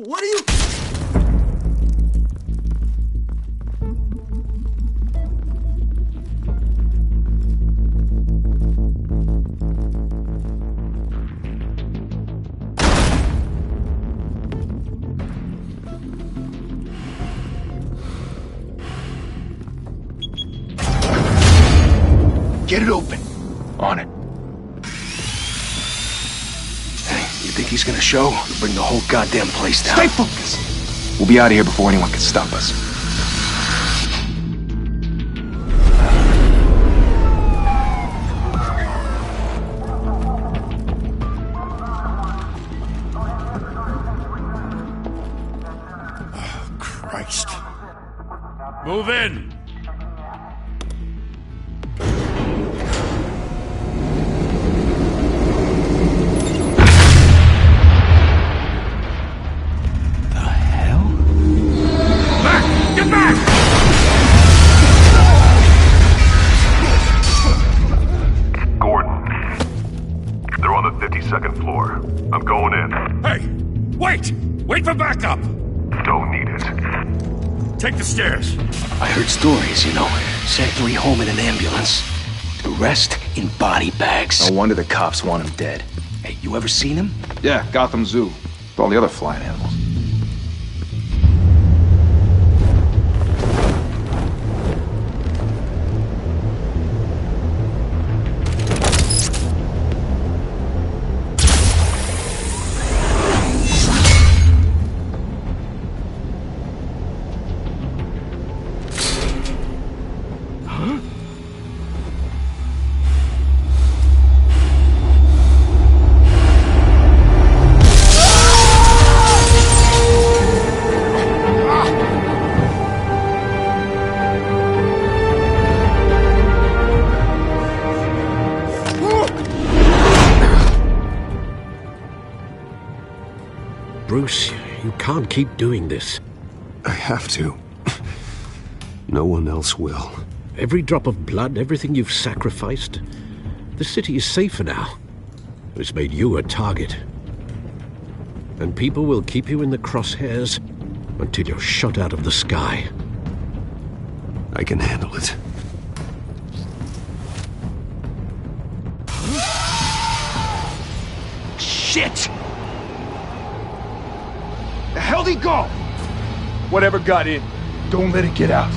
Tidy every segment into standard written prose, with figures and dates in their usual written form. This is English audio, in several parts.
What are you... Get it open. On it. Hey, you think he's gonna show? Bring the whole goddamn place down. Stay focused! We'll be out of here before anyone can stop us. Oh, Christ. Move in! Second floor. I'm going in. Hey! Wait! Wait for backup! Don't need it. Take the stairs. I heard stories, you know. Sent 3 home in an ambulance. The rest in body bags. No wonder the cops want him dead. Hey, you ever seen him? Yeah, Gotham Zoo. With all the other flying animals. Bruce, you can't keep doing this. I have to. No one else will. Every drop of blood, everything you've sacrificed. The city is safer now. It's made you a target. And people will keep you in the crosshairs until you're shot out of the sky. I can handle it. Shit! The hell'd he go? Whatever got in, don't let it get out.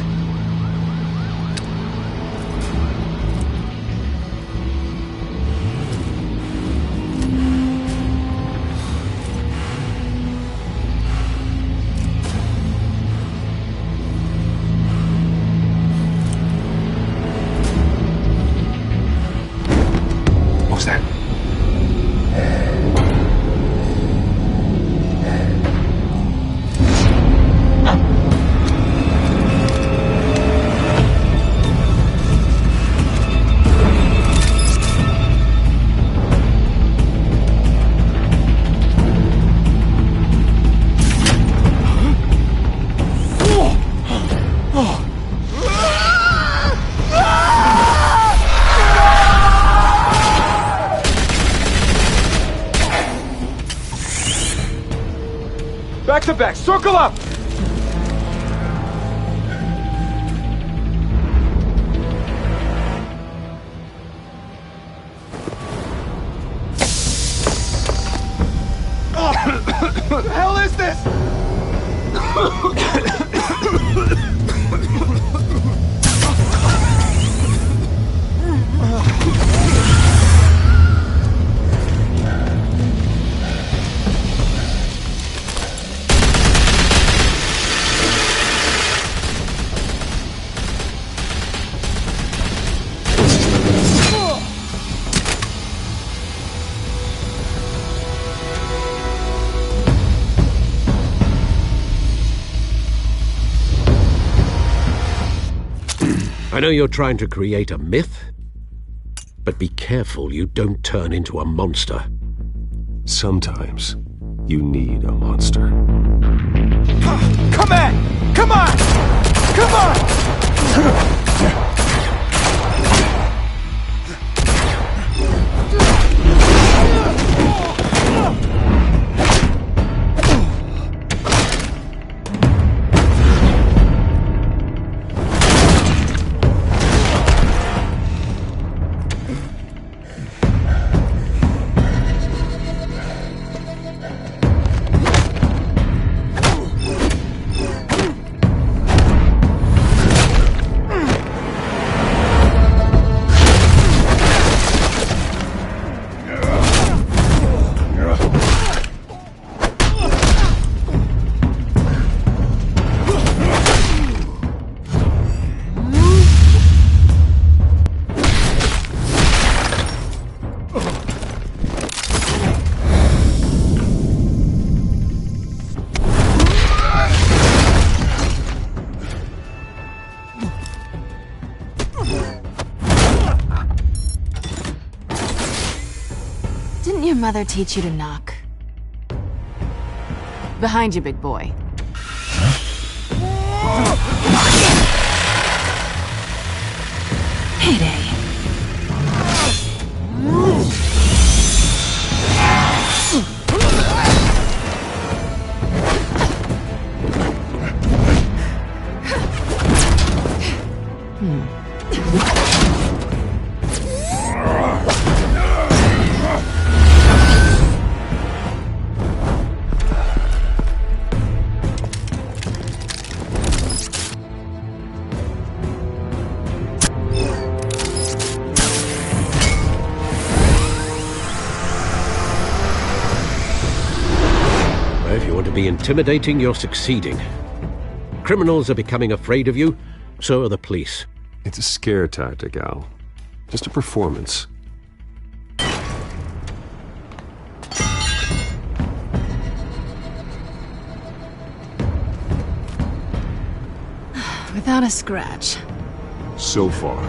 What was that? Back to back, circle up! What the hell is this? I know you're trying to create a myth, but be careful you don't turn into a monster. Sometimes you need a monster. Come on! Come on! Come on! your mother teach you to knock? Behind you, big boy. Heyday. If you want to be intimidating, you're succeeding. Criminals are becoming afraid of you, so are the police. It's a scare tactic, Al. Just a performance. Without a scratch. So far.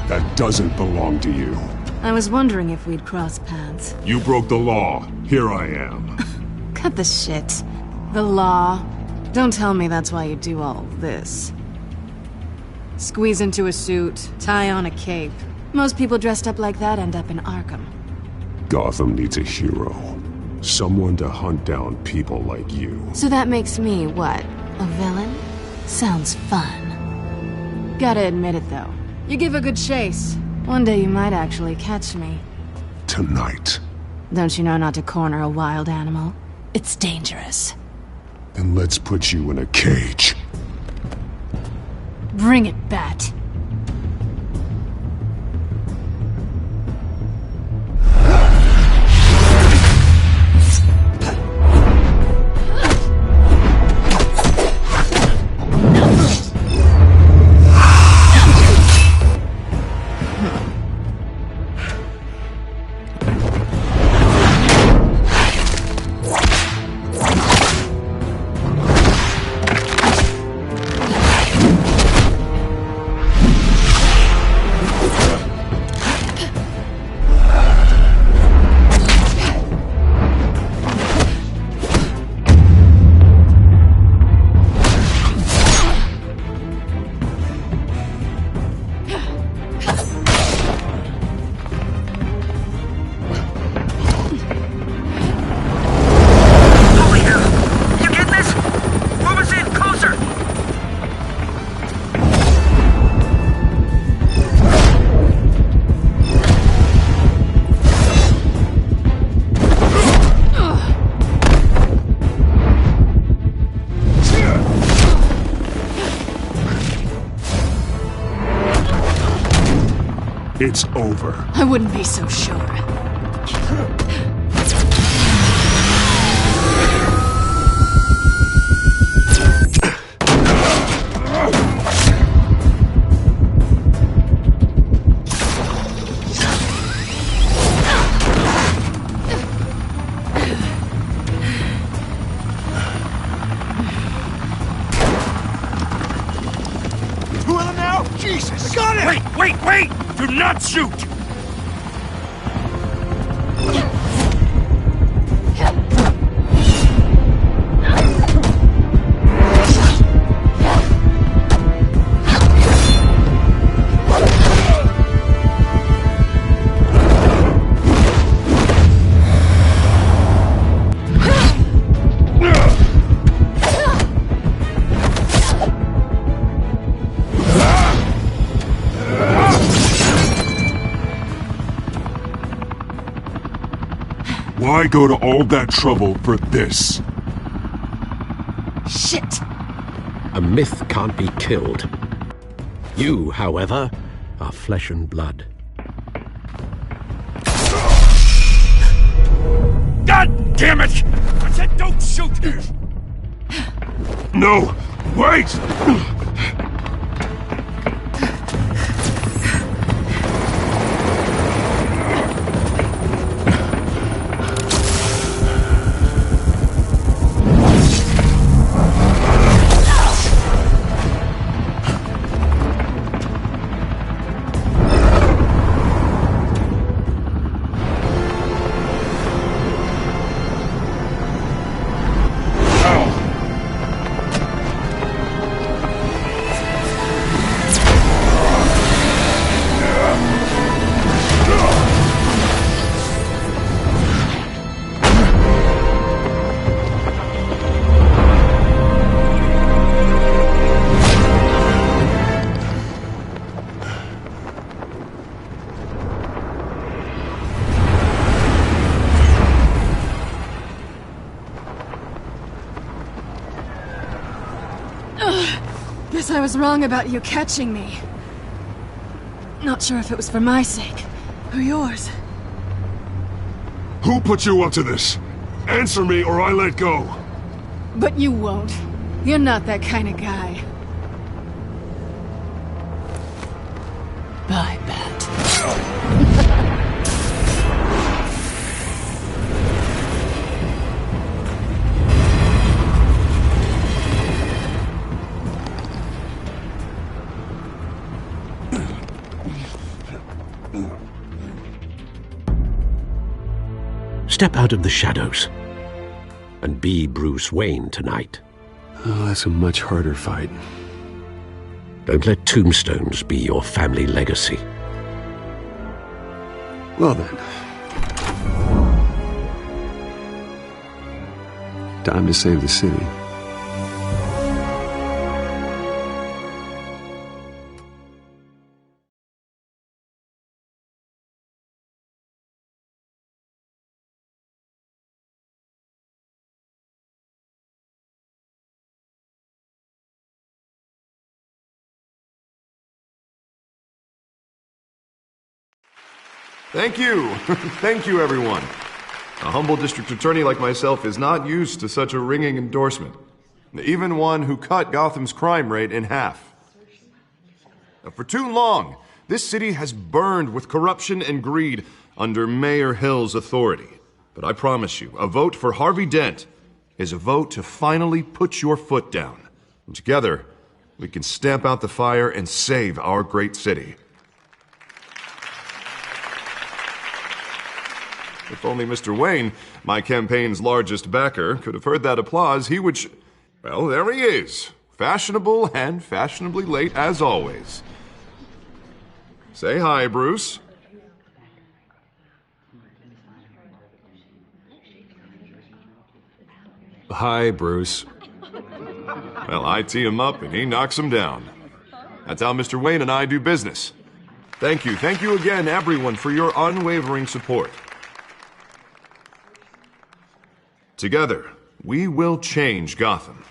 That doesn't belong to you. I was wondering if we'd cross paths. You broke the law. Here I am. Cut the shit. The law. Don't tell me that's why you do all this. Squeeze into a suit, tie on a cape. Most people dressed up like that end up in Arkham. Gotham needs a hero. Someone to hunt down people like you. So that makes me, what, a villain? Sounds fun. Gotta admit it, though. You give a good chase. One day you might actually catch me. Tonight. Don't you know not to corner a wild animal? It's dangerous. Then let's put you in a cage. Bring it, Bat. It's over. I wouldn't be so sure. Two of them now? Jesus! I got it! Wait! Do not shoot! Why go to all that trouble for this? Shit! A myth can't be killed. You, however, are flesh and blood. God damn it! I said don't shoot! No! Wait! Guess I was wrong about you catching me. Not sure if it was for my sake, or yours. Who put you up to this? Answer me or I let go. But you won't. You're not that kind of guy. Bye, Bat. Step out of the shadows and be Bruce Wayne tonight. Oh, that's a much harder fight. Don't let tombstones be your family legacy. Well then. Time to save the city. Thank you. Thank you, everyone. A humble district attorney like myself is not used to such a ringing endorsement. Even one who cut Gotham's crime rate in half. For too long, this city has burned with corruption and greed under Mayor Hill's authority. But I promise you, a vote for Harvey Dent is a vote to finally put your foot down. And together, we can stamp out the fire and save our great city. If only Mr. Wayne, my campaign's largest backer, could have heard that applause, he would well, there he is. Fashionable and fashionably late as always. Say hi, Bruce. Hi, Bruce. Well, I tee him up and he knocks him down. That's how Mr. Wayne and I do business. Thank you again, everyone, for your unwavering support. Together, we will change Gotham.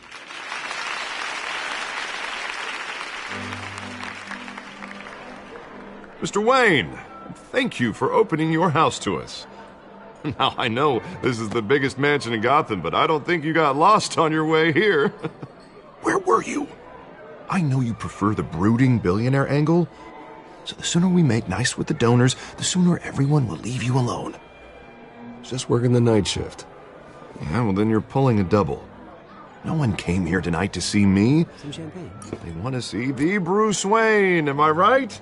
Mr. Wayne, thank you for opening your house to us. Now, I know this is the biggest mansion in Gotham, but I don't think you got lost on your way here. Where were you? I know you prefer the brooding billionaire angle, so the sooner we make nice with the donors, the sooner everyone will leave you alone. Just working the night shift. Yeah, well then you're pulling a double. No one came here tonight to see me. Some champagne. They want to see the Bruce Wayne, am I right?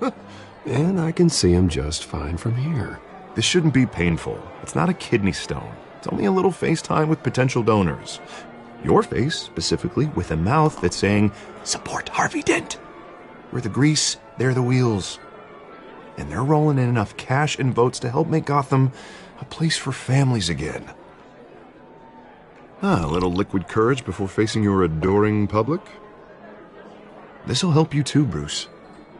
And I can see him just fine from here. This shouldn't be painful. It's not a kidney stone. It's only a little FaceTime with potential donors. Your face, specifically, with a mouth that's saying, support Harvey Dent. We're the grease, they're the wheels. And they're rolling in enough cash and votes to help make Gotham a place for families again. A little liquid courage before facing your adoring public. This'll help you too, Bruce.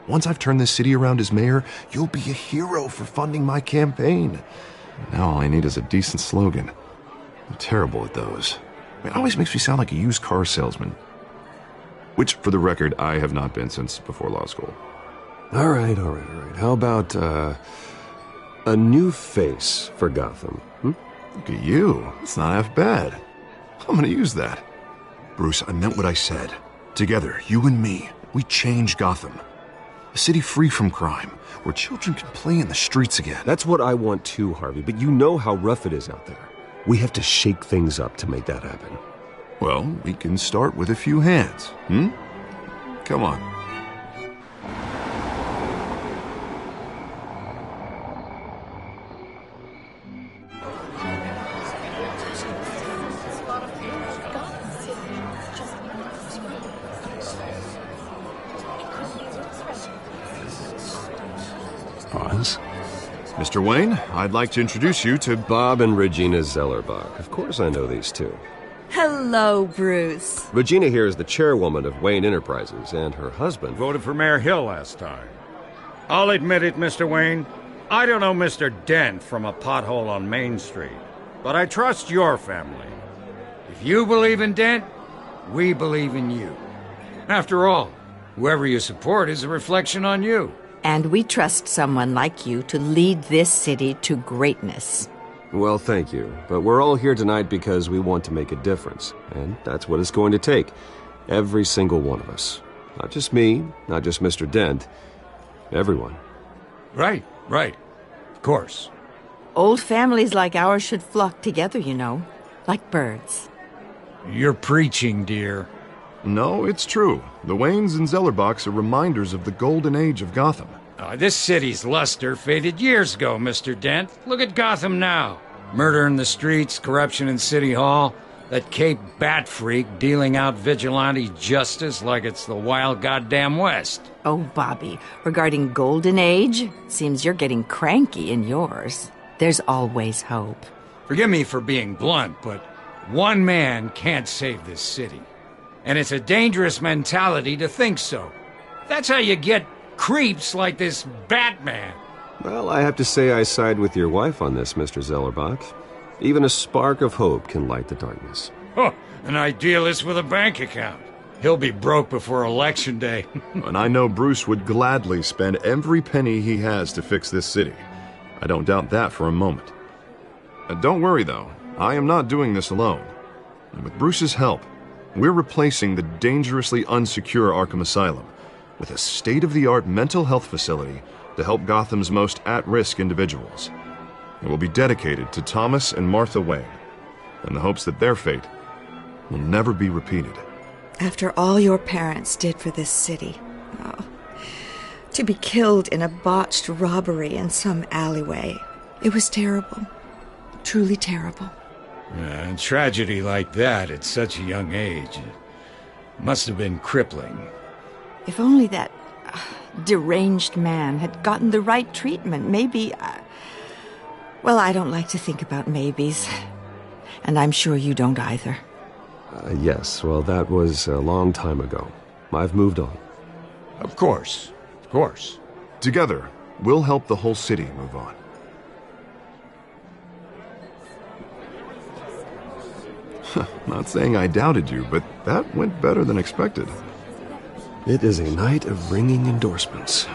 Once I've turned this city around as mayor, you'll be a hero for funding my campaign. Now all I need is a decent slogan. I'm terrible at those. It always makes me sound like a used car salesman. Which, for the record, I have not been since before law school. All right. How about, a new face for Gotham? Look at you. It's not half bad. I'm gonna use that. Bruce, I meant what I said. Together, you and me, we change Gotham. A city free from crime, where children can play in the streets again. That's what I want too, Harvey, but you know how rough it is out there. We have to shake things up to make that happen. Well, we can start with a few hands, Come on. Pause. Mr. Wayne, I'd like to introduce you to Bob and Regina Zellerbach. Of course I know these two. Hello, Bruce. Regina here is the chairwoman of Wayne Enterprises, and her husband Voted for Mayor Hill last time. I'll admit it, Mr. Wayne. I don't know Mr. Dent from a pothole on Main Street, but I trust your family. If you believe in Dent, we believe in you. After all, Whoever you support is a reflection on you. And we trust someone like you to lead this city to greatness. Well, thank you. But we're all here tonight because we want to make a difference. And that's what it's going to take. Every single one of us. Not just me, not just Mr. Dent. Everyone. Right. Of course. Old families like ours should flock together, you know. Like birds. You're preaching, dear. No, it's true. The Waynes and Zellerbachs are reminders of the golden age of Gotham. This city's luster faded years ago, Mr. Dent. Look at Gotham now. Murder in the streets, corruption in City Hall, that Cape Bat freak dealing out vigilante justice like it's the wild goddamn West. Oh, Bobby, regarding Golden Age, seems you're getting cranky in yours. There's always hope. Forgive me for being blunt, but one man can't save this city. And it's a dangerous mentality to think so. That's how you get creeps like this Batman. Well, I have to say I side with your wife on this, Mr. Zellerbach. Even a spark of hope can light the darkness. Oh, an idealist with a bank account. He'll be broke before Election Day. And I know Bruce would gladly spend every penny he has to fix this city. I don't doubt that for a moment. Don't worry, though. I am not doing this alone. And with Bruce's help, we're replacing the dangerously unsecure Arkham Asylum with a state-of-the-art mental health facility to help Gotham's most at-risk individuals. It will be dedicated to Thomas and Martha Wayne, in the hopes that their fate will never be repeated. After all your parents did for this city, to be killed in a botched robbery in some alleyway, it was terrible. Truly terrible. A tragedy like that at such a young age must have been crippling. If only that deranged man had gotten the right treatment, maybe... Well, I don't like to think about maybes. And I'm sure you don't either. Yes, well, that was a long time ago. I've moved on. Of course. Together, we'll help the whole city move on. Not saying I doubted you, but that went better than expected. It is a night of ringing endorsements.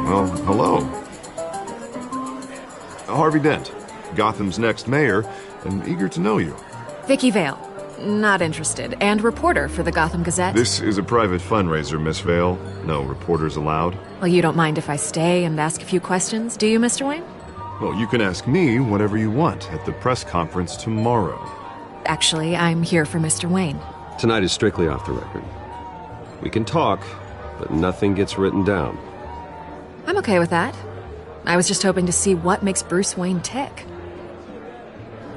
Well, hello. Harvey Dent, Gotham's next mayor, and eager to know you. Vicky Vale. Not interested. And reporter for the Gotham Gazette. This is a private fundraiser, Miss Vale. No reporters allowed. Well, you don't mind if I stay and ask a few questions, do you, Mr. Wayne? Well, you can ask me whatever you want at the press conference tomorrow. Actually, I'm here for Mr. Wayne. Tonight is strictly off the record. We can talk, but nothing gets written down. I'm okay with that. I was just hoping to see what makes Bruce Wayne tick.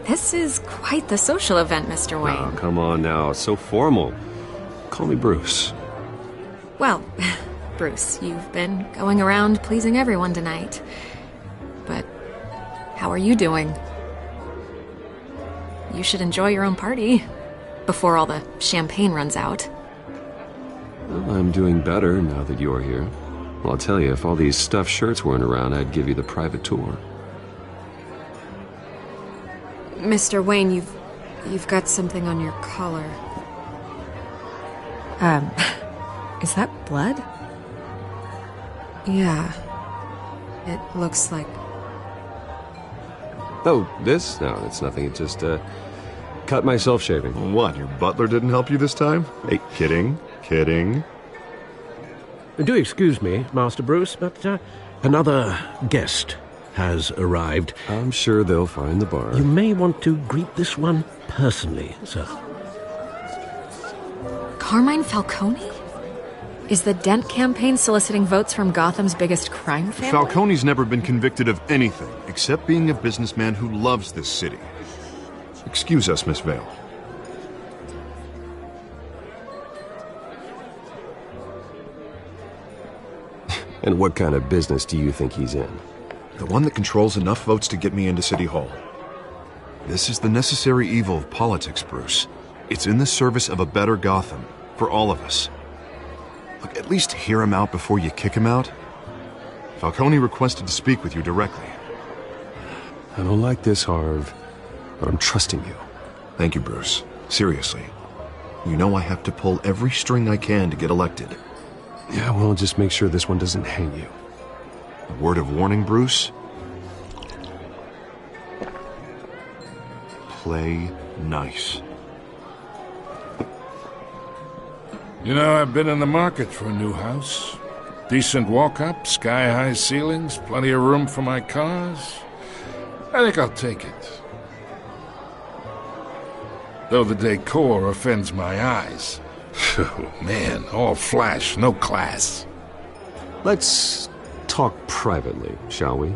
This is quite the social event, Mr. Wayne. Oh, come on now. It's so formal. Call me Bruce. Well, Bruce, you've been going around pleasing everyone tonight. But how are you doing? You should enjoy your own party before all the champagne runs out. Well, I'm doing better now that you're here. Well, I'll tell you, if all these stuffed shirts weren't around, I'd give you the private tour. Mr. Wayne, you've got something on your collar. Is that blood? Yeah. It looks like... Oh, this? No, it's nothing. It just, cut myself shaving. What, your butler didn't help you this time? Hey, kidding. Do excuse me, Master Bruce, but another guest has arrived. I'm sure they'll find the bar. You may want to greet this one personally, sir. Carmine Falcone? Is the Dent campaign soliciting votes from Gotham's biggest crime family? Falcone's never been convicted of anything except being a businessman who loves this city. Excuse us, Miss Vale. And what kind of business do you think he's in? The one that controls enough votes to get me into City Hall. This is the necessary evil of politics, Bruce. It's in the service of a better Gotham, for all of us. Look, at least hear him out before you kick him out. Falcone requested to speak with you directly. I don't like this, Harv, but I'm trusting you. Thank you, Bruce. Seriously. You know I have to pull every string I can to get elected. Yeah, well, just make sure this one doesn't hang you. A word of warning, Bruce? Play nice. You know, I've been in the market for a new house. Decent walk-up, sky-high ceilings, plenty of room for my cars. I think I'll take it. Though the decor offends my eyes. Oh, man, all flash, no class. Let's talk privately, shall we?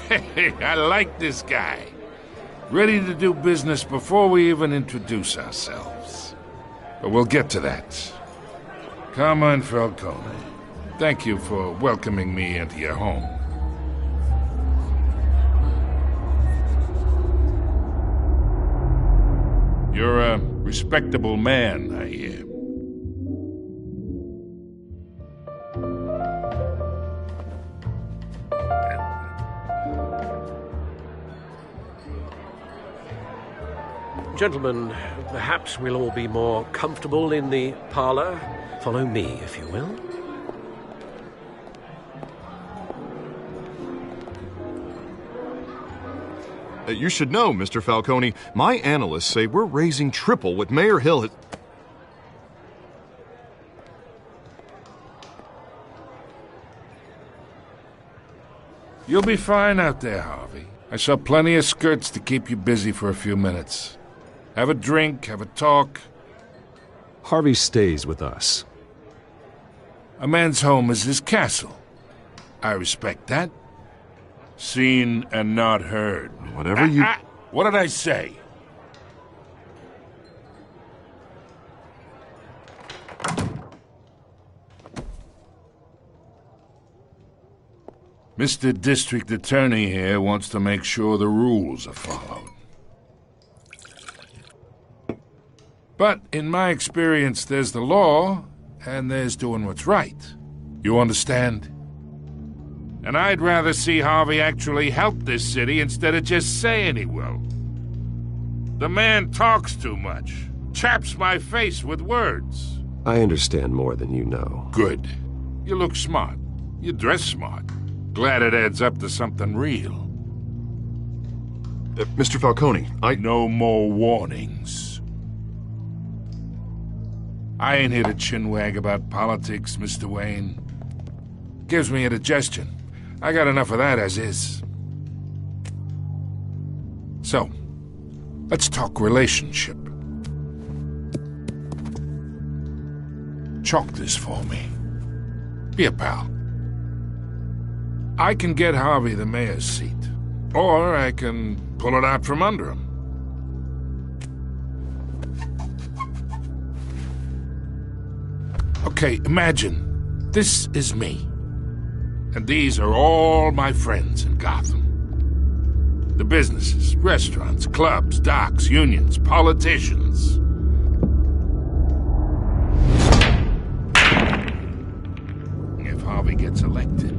Hey, I like this guy. Ready to do business before we even introduce ourselves. But we'll get to that. Carmine Falcone, thank you for welcoming me into your home. You're a respectable man, I hear. Gentlemen, perhaps we'll all be more comfortable in the parlor. Follow me, if you will. You should know, Mr. Falcone, my analysts say we're raising triple what Mayor Hill has... You'll be fine out there, Harvey. I saw plenty of skirts to keep you busy for a few minutes. Have a drink, have a talk. Harvey stays with us. A man's home is his castle. I respect that. Seen and not heard. Whatever you... What did I say? Mr. District Attorney here wants to make sure the rules are followed. But in my experience, there's the law, and there's doing what's right. You understand? And I'd rather see Harvey actually help this city instead of just saying he will. The man talks too much. Chaps my face with words. I understand more than you know. Good. You look smart. You dress smart. Glad it adds up to something real. Mr. Falcone, No more warnings. I ain't here to chinwag about politics, Mr. Wayne. Gives me indigestion. I got enough of that as is. So, let's talk relationship. Chalk this for me. Be a pal. I can get Harvey the mayor's seat, or I can pull it out from under him. Okay, imagine this is me. And these are all my friends in Gotham. The businesses, restaurants, clubs, docks, unions, politicians. If Harvey gets elected,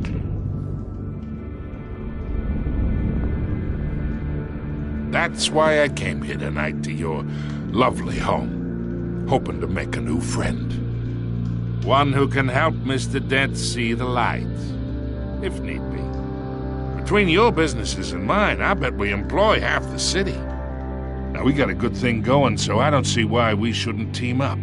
that's why I came here tonight to your lovely home, hoping to make a new friend. One who can help Mr. Dent see the light, if need be. Between your businesses and mine, I bet we employ half the city. Now, we got a good thing going, so I don't see why we shouldn't team up.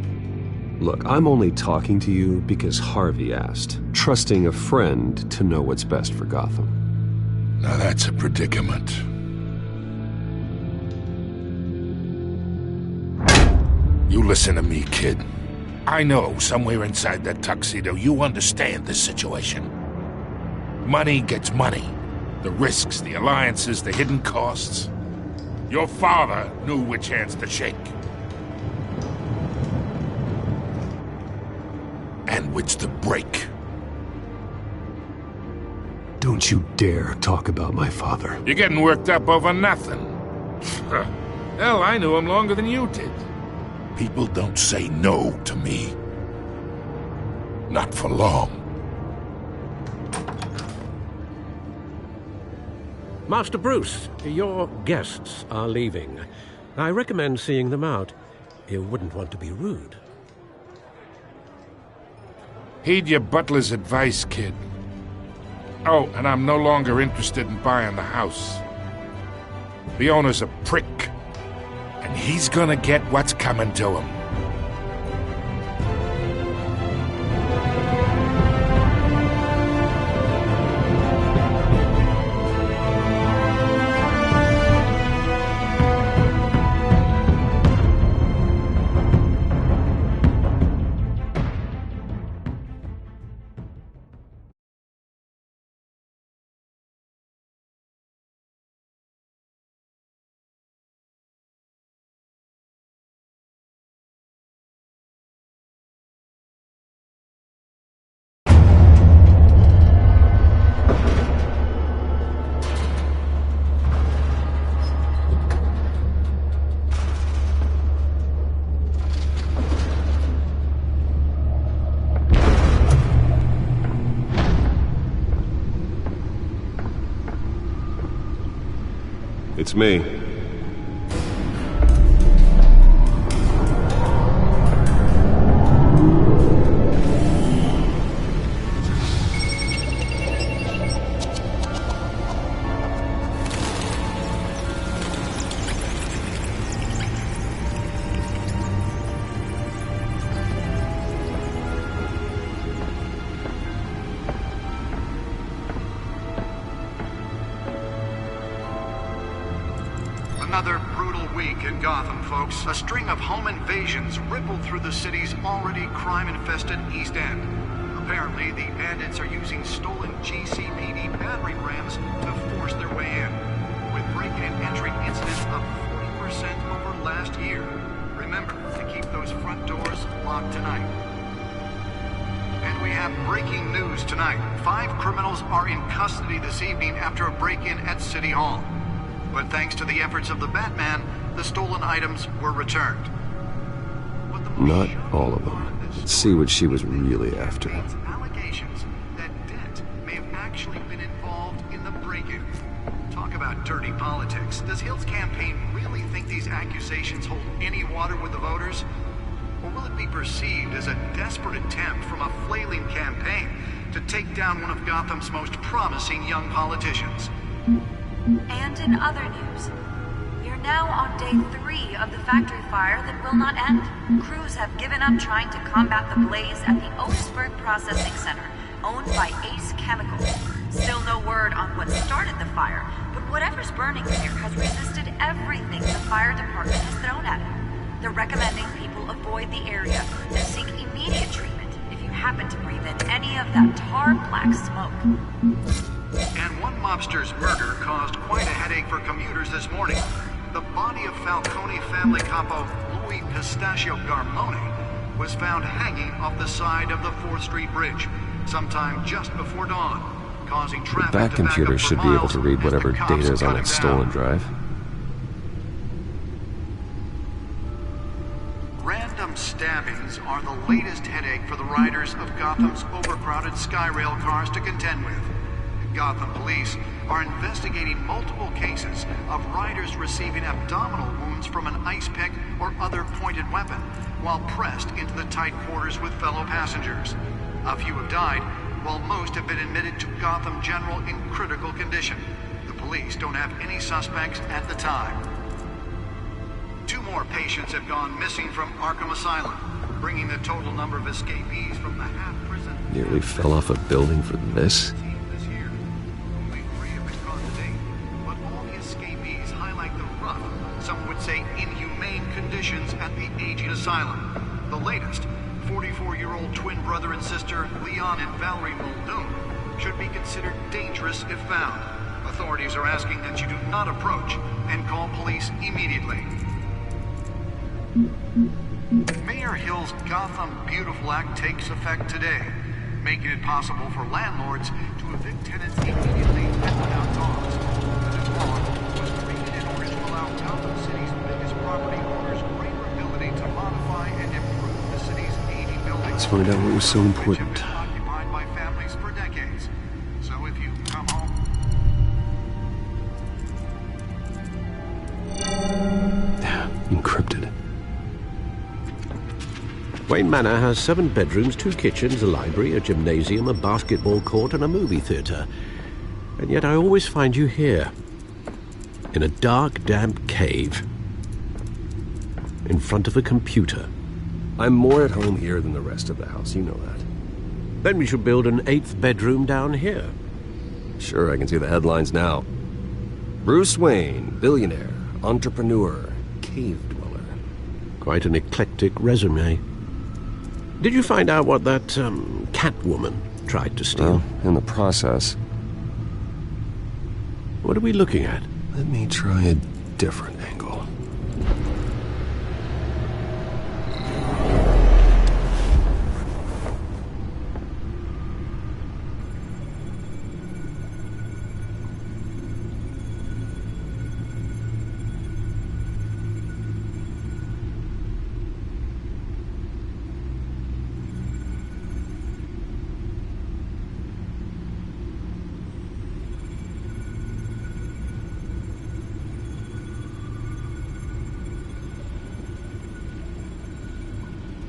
Look, I'm only talking to you because Harvey asked, trusting a friend to know what's best for Gotham. Now that's a predicament. You listen to me, kid. I know somewhere inside that tuxedo you understand this situation. Money gets money. The risks, the alliances, the hidden costs. Your father knew which hands to shake. And which to break. Don't you dare talk about my father. You're getting worked up over nothing. Hell, I knew him longer than you did. People don't say no to me. Not for long. Master Bruce, your guests are leaving. I recommend seeing them out. You wouldn't want to be rude. Heed your butler's advice, kid. Oh, and I'm no longer interested in buying the house. The owner's a prick, and he's gonna get what's coming to him. It's me. Another brutal week in Gotham, folks. A string of home invasions rippled through the city's already crime-infested East End. Apparently, the bandits are using stolen GCPD battering rams to force their way in, with break-in and entry incidents up 40% over last year. Remember to keep those front doors locked tonight. And we have breaking news tonight. 5 criminals are in custody this evening after a break-in at City Hall. But thanks to the efforts of the Batman, the stolen items were returned. Not all of them. Let's see what she was really after. Allegations that Dent may have actually been involved in the break-in. Talk about dirty politics. Does Hill's campaign really think these accusations hold any water with the voters? Or will it be perceived as a desperate attempt from a flailing campaign to take down one of Gotham's most promising young politicians? And in other news, we are now on day 3 of the factory fire that will not end. Crews have given up trying to combat the blaze at the Otisburg Processing Center, owned by Ace Chemical. Still no word on what started the fire, but whatever's burning there has resisted everything the fire department has thrown at it. They're recommending people avoid the area and seek immediate treatment if you happen to breathe in any of that tar-black smoke. And one mobster's murder caused quite a headache for commuters this morning. The body of Falcone family capo Louis Pistachio Garmone was found hanging off the side of the 4th Street Bridge sometime just before dawn, causing traffic That to back computer up for should be able miles to read as whatever the cops data is on cut its it stolen down. drive. Random stabbings are the latest headache for the riders of Gotham's overcrowded Skyrail cars to contend with. Gotham police are investigating multiple cases of riders receiving abdominal wounds from an ice pick or other pointed weapon while pressed into the tight quarters with fellow passengers. A few have died, while most have been admitted to Gotham General in critical condition. The police don't have any suspects at the time. 2 more patients have gone missing from Arkham Asylum, bringing the total number of escapees from the half-prison... Nearly fell off a building for this? Some would say inhumane conditions at the aging asylum. The latest, 44-year-old twin brother and sister Leon and Valerie Muldoon, should be considered dangerous if found. Authorities are asking that you do not approach and call police immediately. Mayor Hill's Gotham Beautiful Act takes effect today, making it possible for landlords to evict tenants immediately and without cause. The new law was created in order to allow Gotham City's biggest property owners greater ability to modify and improve the city's aging buildings. Let's find out what was so important. Which have been occupied by families for decades. So if you come home... Wayne Manor has 7 bedrooms, 2 kitchens, a library, a gymnasium, a basketball court, and a movie theatre. And yet I always find you here, in a dark, damp cave, in front of a computer. I'm more at home here than the rest of the house, you know that. Then we should build an 8th bedroom down here. Sure, I can see the headlines now. Bruce Wayne, billionaire, entrepreneur, cave dweller. Quite an eclectic resume. Did you find out what that, Catwoman tried to steal? Well, in the process. What are we looking at? Let me try a different angle.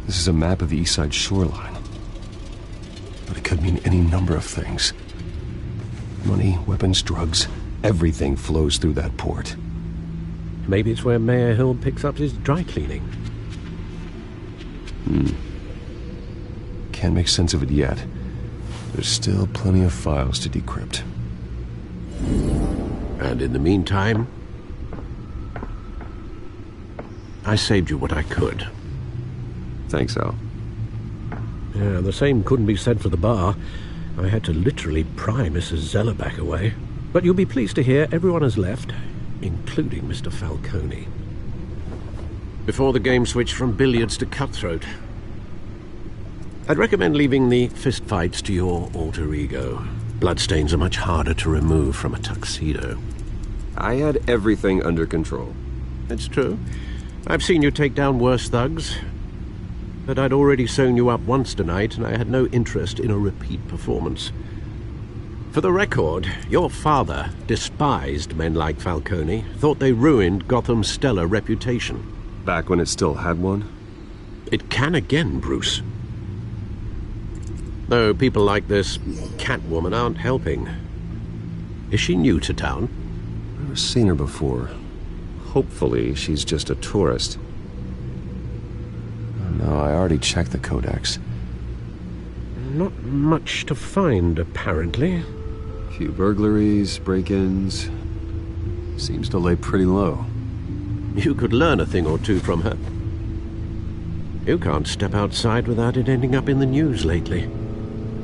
This is a map of the East Side shoreline. But it could mean any number of things. Money, weapons, drugs, everything flows through that port. Maybe it's where Mayor Hill picks up his dry cleaning. Can't make sense of it yet. There's still plenty of files to decrypt. And in the meantime, I saved you what I could. Thanks, Al. Yeah, the same couldn't be said for the bar. I had to literally pry Mrs. Zellerback away. But you'll be pleased to hear everyone has left, including Mr. Falcone. Before the game switched from billiards to cutthroat. I'd recommend leaving the fistfights to your alter ego. Bloodstains are much harder to remove from a tuxedo. I had everything under control. It's true. I've seen you take down worse thugs. But I'd already sewn you up once tonight, and I had no interest in a repeat performance. For the record, your father despised men like Falcone, thought they ruined Gotham's stellar reputation. Back when it still had one? It can again, Bruce. Though people like this Catwoman aren't helping. Is she new to town? I've never seen her before. Hopefully, she's just a tourist. No, I already checked the codex. Not much to find, apparently. Few burglaries, break-ins. Seems to lay pretty low. You could learn a thing or two from her. You can't step outside without it ending up in the news lately.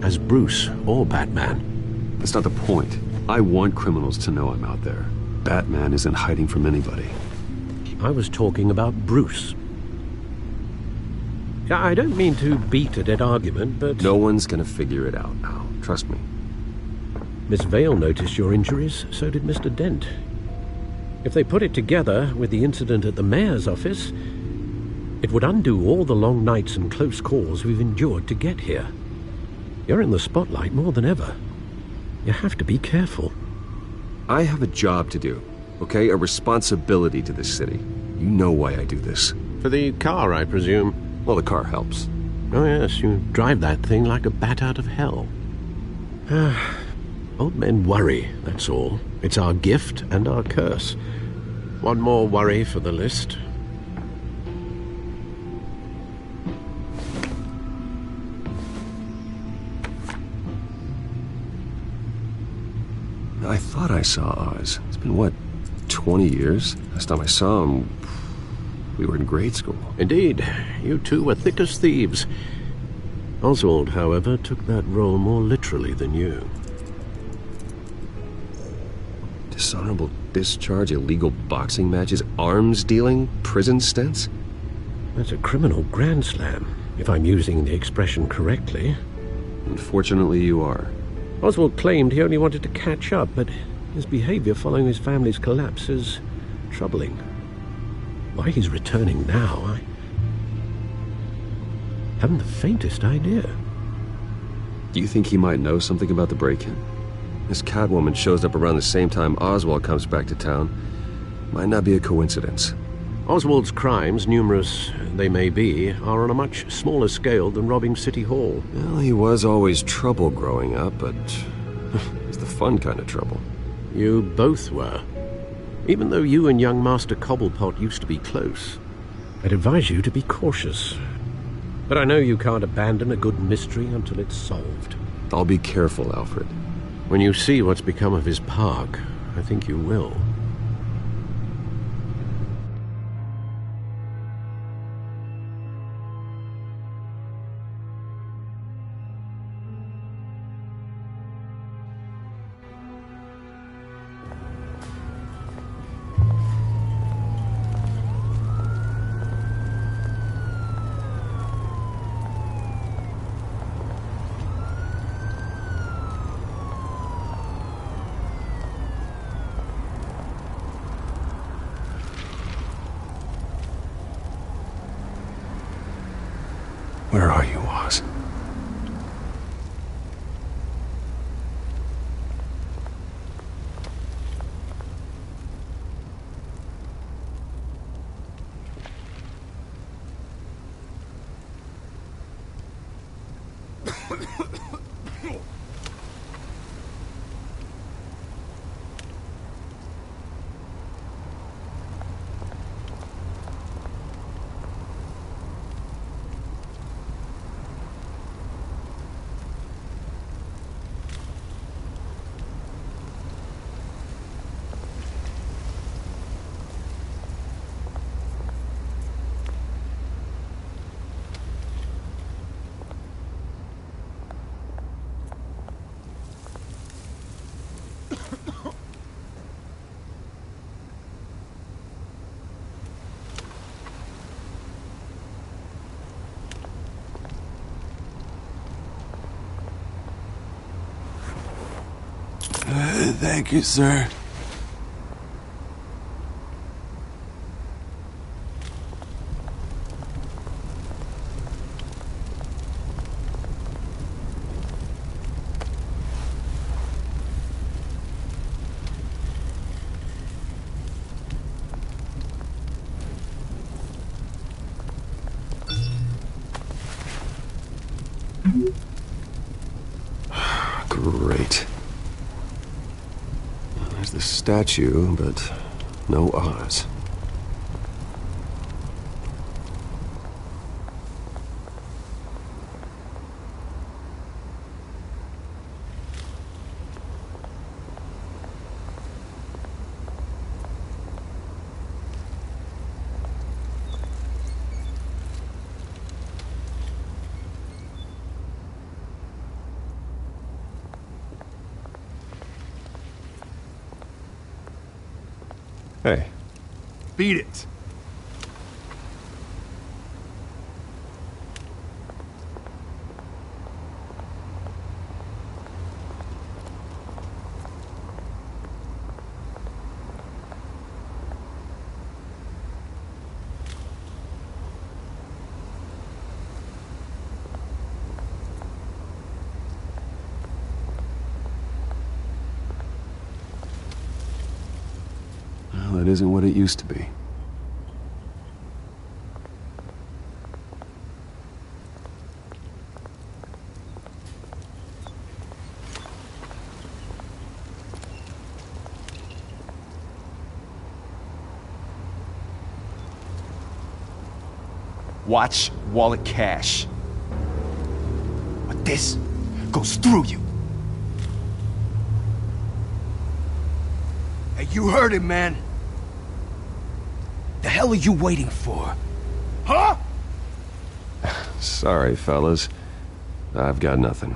As Bruce or Batman. That's not the point. I want criminals to know I'm out there. Batman isn't hiding from anybody. I was talking about Bruce. I don't mean to beat a dead argument, but... No one's gonna figure it out now. Trust me. Miss Vale noticed your injuries, so did Mr. Dent. If they put it together with the incident at the mayor's office, it would undo all the long nights and close calls we've endured to get here. You're in the spotlight more than ever. You have to be careful. I have a job to do, okay? A responsibility to this city. You know why I do this. For the car, I presume. Well, the car helps. Oh, yes, you drive that thing like a bat out of hell. Old men worry, that's all. It's our gift and our curse. One more worry for the list. I thought I saw Oz. It's been, what, 20 years? Last time I saw him, we were in grade school. Indeed. You two were thick as thieves. Oswald, however, took that role more literally than you. Dishonorable discharge, illegal boxing matches, arms dealing, prison stints? That's a criminal grand slam, if I'm using the expression correctly. Unfortunately, you are. Oswald claimed he only wanted to catch up, but his behavior following his family's collapse is troubling. Why he's returning now, I haven't the faintest idea. Do you think he might know something about the break-in? This Catwoman shows up around the same time Oswald comes back to town. Might not be a coincidence. Oswald's crimes, numerous they may be, are on a much smaller scale than robbing City Hall. Well, he was always trouble growing up, but it's the fun kind of trouble. You both were. Even though you and young Master Cobblepot used to be close, I'd advise you to be cautious. But I know you can't abandon a good mystery until it's solved. I'll be careful, Alfred. When you see what's become of his park, I think you will. Where are you, Oz? Thank you, sir. Great. There's the statue, but no Oz. Hey. Beat it. That isn't what it used to be. Watch wallet cash. But this goes through you. Hey, you heard him, man. The hell are you waiting for? Huh? Sorry, fellas. I've got nothing.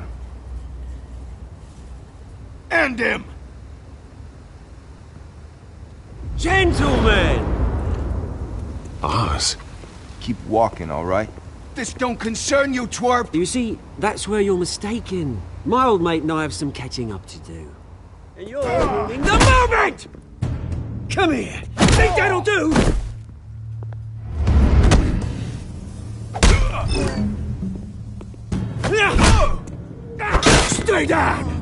End him! Gentlemen! Oz. Keep walking, all right? This don't concern you, twerp! You see, that's where you're mistaken. My old mate and I have some catching up to do. And you're ruining the moment! Come here! Think that'll do? Stay down!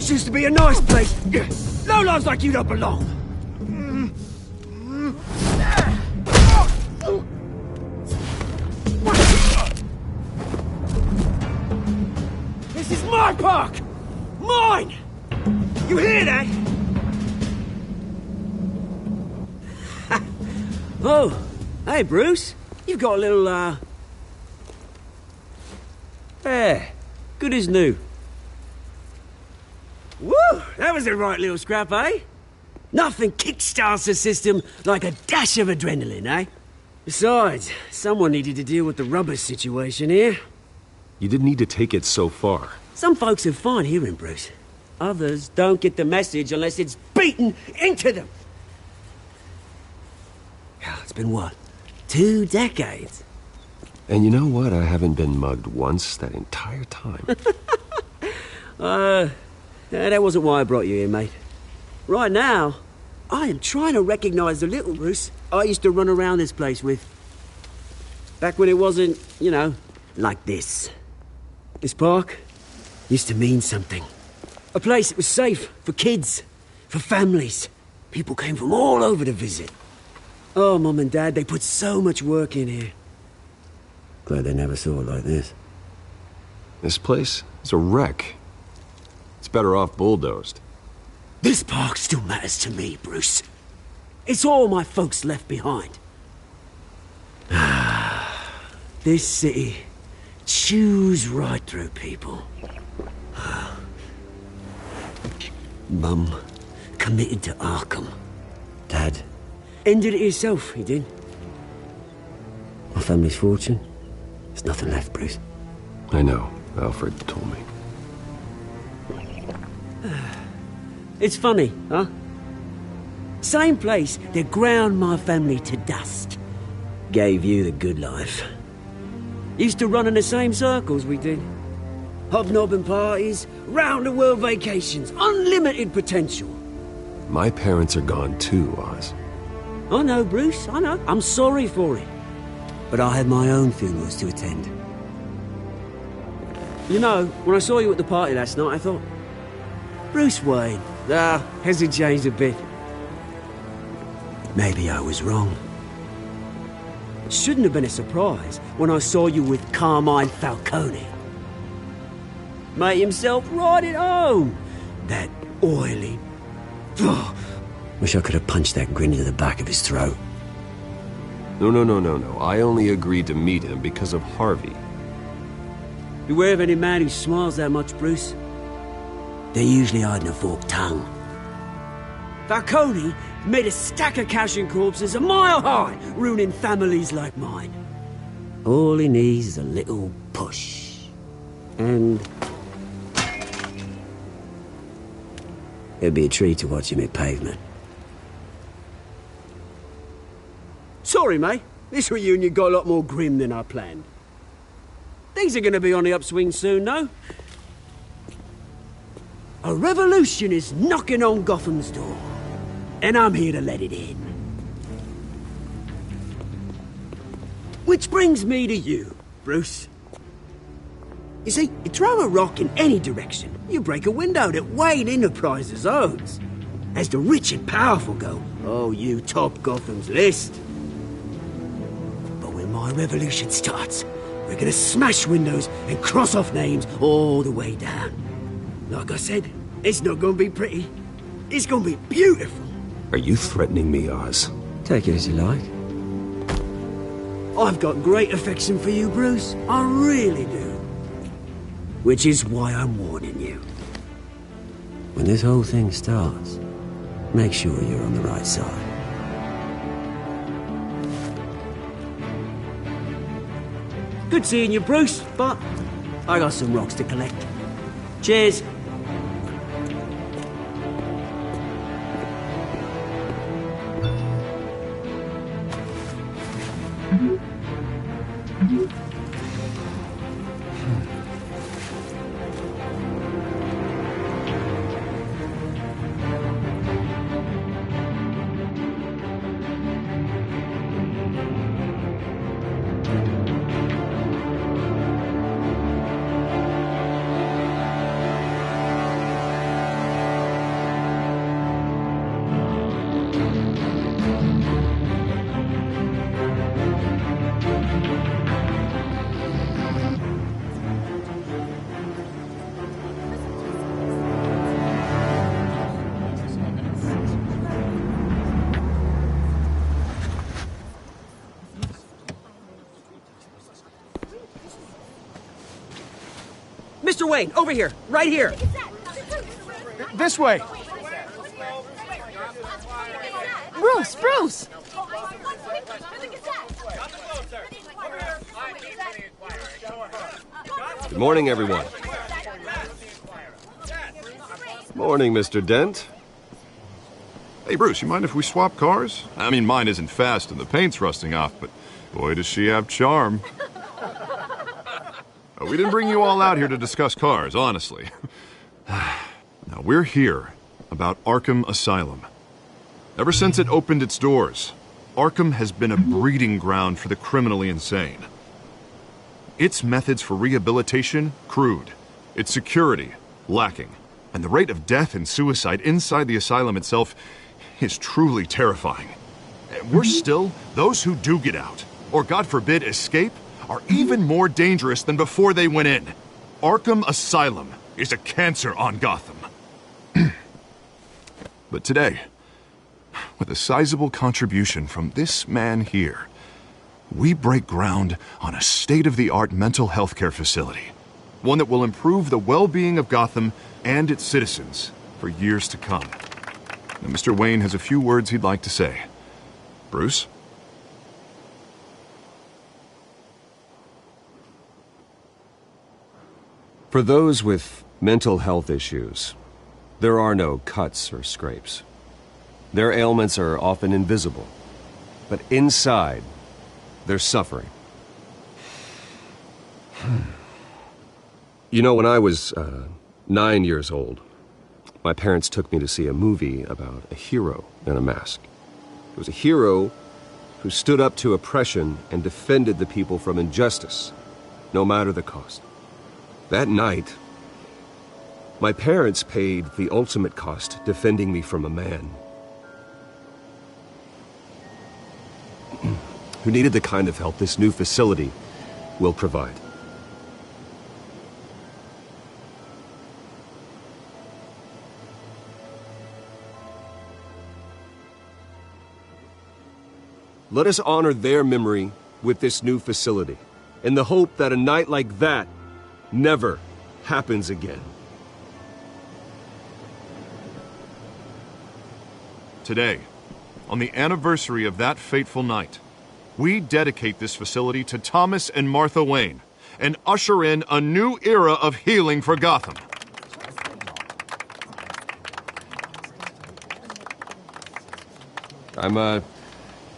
This used to be a nice place. Lowlifes like you don't belong. This is my park! Mine! You hear that? Oh, hey, Bruce. You've got a little, There. Good as new. Woo! That was a right little scrap, eh? Nothing kickstarts the system like a dash of adrenaline, eh? Besides, someone needed to deal with the rubber situation here. You didn't need to take it so far. Some folks are fine hearing, Bruce. Others don't get the message unless it's beaten into them. It's been what? 2 decades? And you know what? I haven't been mugged once that entire time. That wasn't why I brought you here, mate. Right now, I am trying to recognize the little Bruce I used to run around this place with. Back when it wasn't, you know, like this. This park used to mean something. A place that was safe for kids, for families. People came from all over to visit. Oh, Mum and Dad, they put so much work in here. Glad they never saw it like this. This place is a wreck. It's better off bulldozed. This park still matters to me, Bruce. It's all my folks left behind. This city chews right through people. Mum committed to Arkham. Dad ended it himself, he did. My family's fortune, there's nothing left, Bruce. I know. Alfred told me. It's funny, huh? Same place that ground my family to dust gave you the good life. Used to run in the same circles we did. Hobnobbing parties, round-the-world vacations, unlimited potential. My parents are gone too, Oz. I know, Bruce, I know. I'm sorry for it. But I had my own funerals to attend. You know, when I saw you at the party last night, I thought, Bruce Wayne, has he changed a bit? Maybe I was wrong. It shouldn't have been a surprise when I saw you with Carmine Falcone. Made himself right at home. That oily... Wish I could have punched that grin into the back of his throat. No. I only agreed to meet him because of Harvey. Beware of any man who smiles that much, Bruce. They're usually hiding a forked tongue. Falcone made a stack of cash and corpses a mile high, ruining families like mine. All he needs is a little push. And... it'd be a treat to watch him hit pavement. Sorry, mate. This reunion got a lot more grim than I planned. Things are going to be on the upswing soon, though. A revolution is knocking on Gotham's door. And I'm here to let it in. Which brings me to you, Bruce. You see, you throw a rock in any direction, you break a window that Wayne Enterprises owns. As the rich and powerful go, oh, you top Gotham's list. But when my revolution starts, we're gonna smash windows and cross off names all the way down. Like I said, it's not gonna be pretty. It's gonna be beautiful. Are you threatening me, Oz? Take it as you like. I've got great affection for you, Bruce. I really do. Which is why I'm warning you. When this whole thing starts, make sure you're on the right side. Good seeing you, Bruce, but I got some rocks to collect. Cheers. Mr. Wayne, over here, right here. This way. Bruce! Good morning, everyone. Morning, Mr. Dent. Hey, Bruce, you mind if we swap cars? I mean, mine isn't fast and the paint's rusting off, but boy, does she have charm. We didn't bring you all out here to discuss cars, honestly. Now, we're here about Arkham Asylum. Ever since it opened its doors, Arkham has been a breeding ground for the criminally insane. Its methods for rehabilitation, crude. Its security, lacking. And the rate of death and suicide inside the asylum itself is truly terrifying. Worse still, those who do get out, or God forbid escape, are even more dangerous than before they went in. Arkham Asylum is a cancer on Gotham. But today, with a sizable contribution from this man here, we break ground on a state-of-the-art mental health care facility. One that will improve the well-being of Gotham and its citizens for years to come. Now, Mr. Wayne has a few words he'd like to say. Bruce? For those with mental health issues, there are no cuts or scrapes. Their ailments are often invisible, but inside, they're suffering. You know, when I was 9 years old, my parents took me to see a movie about a hero in a mask. It was a hero who stood up to oppression and defended the people from injustice, no matter the cost. That night, my parents paid the ultimate cost defending me from a man who needed the kind of help this new facility will provide. Let us honor their memory with this new facility, in the hope that a night like that never happens again. Today, on the anniversary of that fateful night, we dedicate this facility to Thomas and Martha Wayne and usher in a new era of healing for Gotham. I'm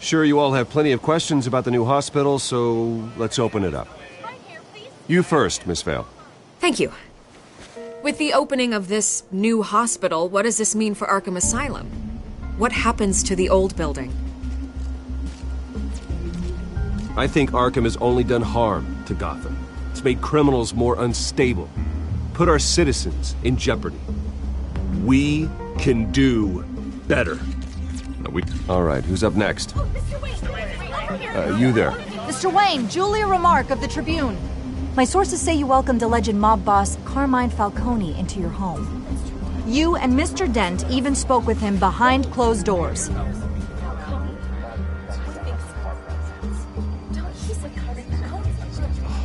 sure you all have plenty of questions about the new hospital, so let's open it up. You first, Miss Vale. Thank you. With the opening of this new hospital, what does this mean for Arkham Asylum? What happens to the old building? I think Arkham has only done harm to Gotham. It's made criminals more unstable, put our citizens in jeopardy. We can do better. All right, who's up next? You there. Mr. Wayne, Julia Remark of the Tribune. My sources say you welcomed alleged mob boss Carmine Falcone into your home. You and Mr. Dent even spoke with him behind closed doors.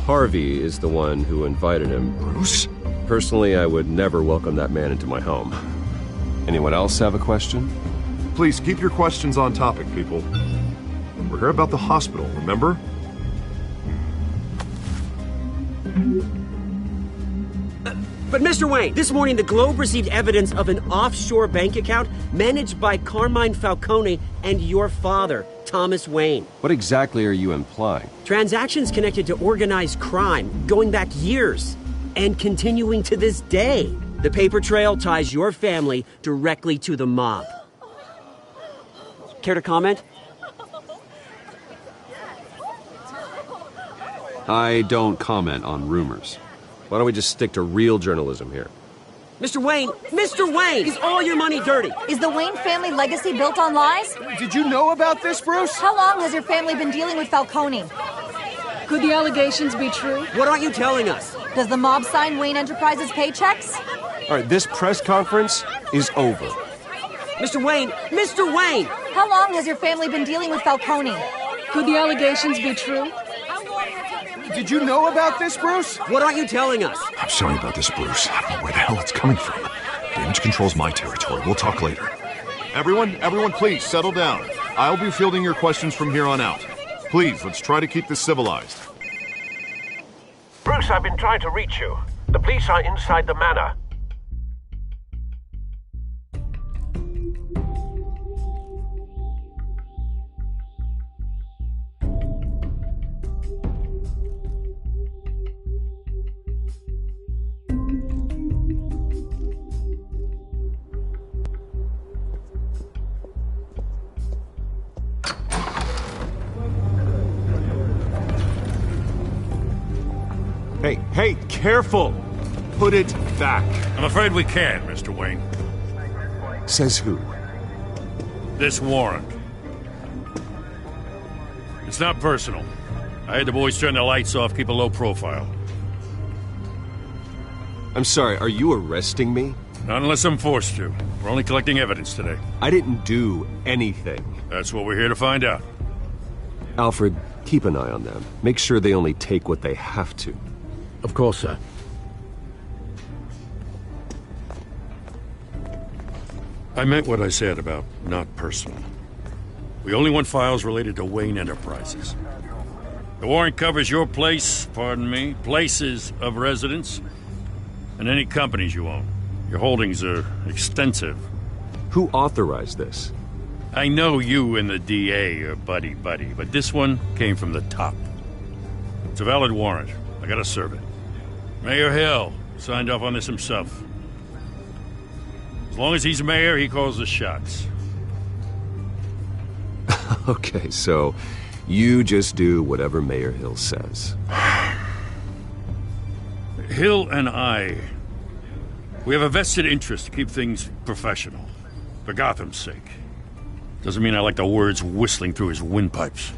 Harvey is the one who invited him. Bruce? Personally, I would never welcome that man into my home. Anyone else have a question? Please keep your questions on topic, people. We're here about the hospital, remember? But Mr. Wayne, this morning the Globe received evidence of an offshore bank account managed by Carmine Falcone and your father, Thomas Wayne. What exactly are you implying? Transactions connected to organized crime going back years and continuing to this day. The paper trail ties your family directly to the mob. Care to comment? I don't comment on rumors. Why don't we just stick to real journalism here? Mr. Wayne, is all your money dirty? Is the Wayne family legacy built on lies? Did you know about this, Bruce? How long has your family been dealing with Falcone? Could the allegations be true? What aren't you telling us? Does the mob sign Wayne Enterprises paychecks? All right, this press conference is over. Mr. Wayne! How long has your family been dealing with Falcone? Could the allegations be true? Did you know about this, Bruce? What aren't you telling us? I'm sorry about this, Bruce. I don't know where the hell it's coming from. Damage control's my territory. We'll talk later. Everyone, please settle down. I'll be fielding your questions from here on out. Please, let's try to keep this civilized. Bruce, I've been trying to reach you. The police are inside the manor. Hey, careful! Put it back. I'm afraid we can't, Mr. Wayne. Says who? This warrant. It's not personal. I had the boys turn the lights off, keep a low profile. I'm sorry, are you arresting me? Not unless I'm forced to. We're only collecting evidence today. I didn't do anything. That's what we're here to find out. Alfred, keep an eye on them. Make sure they only take what they have to. Of course, sir. I meant what I said about not personal. We only want files related to Wayne Enterprises. The warrant covers your place, pardon me, places of residence, and any companies you own. Your holdings are extensive. Who authorized this? I know you and the DA are buddy-buddy, but this one came from the top. It's a valid warrant. I gotta serve it. Mayor Hill signed off on this himself. As long as he's mayor, he calls the shots. Okay, so you just do whatever Mayor Hill says. Hill and I, we have a vested interest to keep things professional. For Gotham's sake. Doesn't mean I like the words whistling through his windpipes.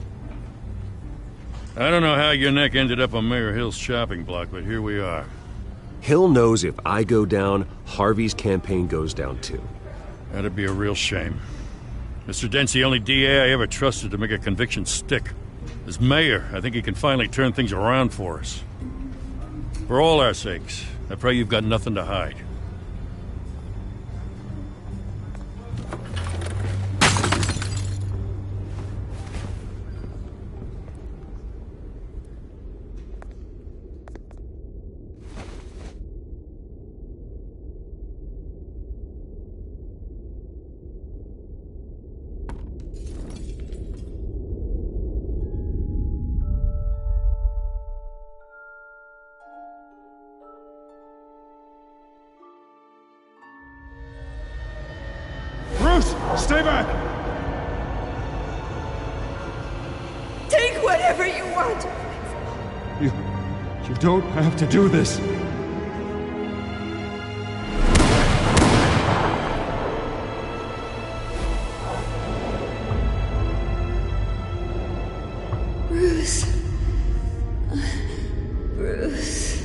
I don't know how your neck ended up on Mayor Hill's shopping block, but here we are. Hill knows if I go down, Harvey's campaign goes down too. That'd be a real shame. Mr. Dent's the only DA I ever trusted to make a conviction stick. As mayor, I think he can finally turn things around for us. For all our sakes, I pray you've got nothing to hide. Stay back! Take whatever you want! You don't have to do this. Bruce. Bruce.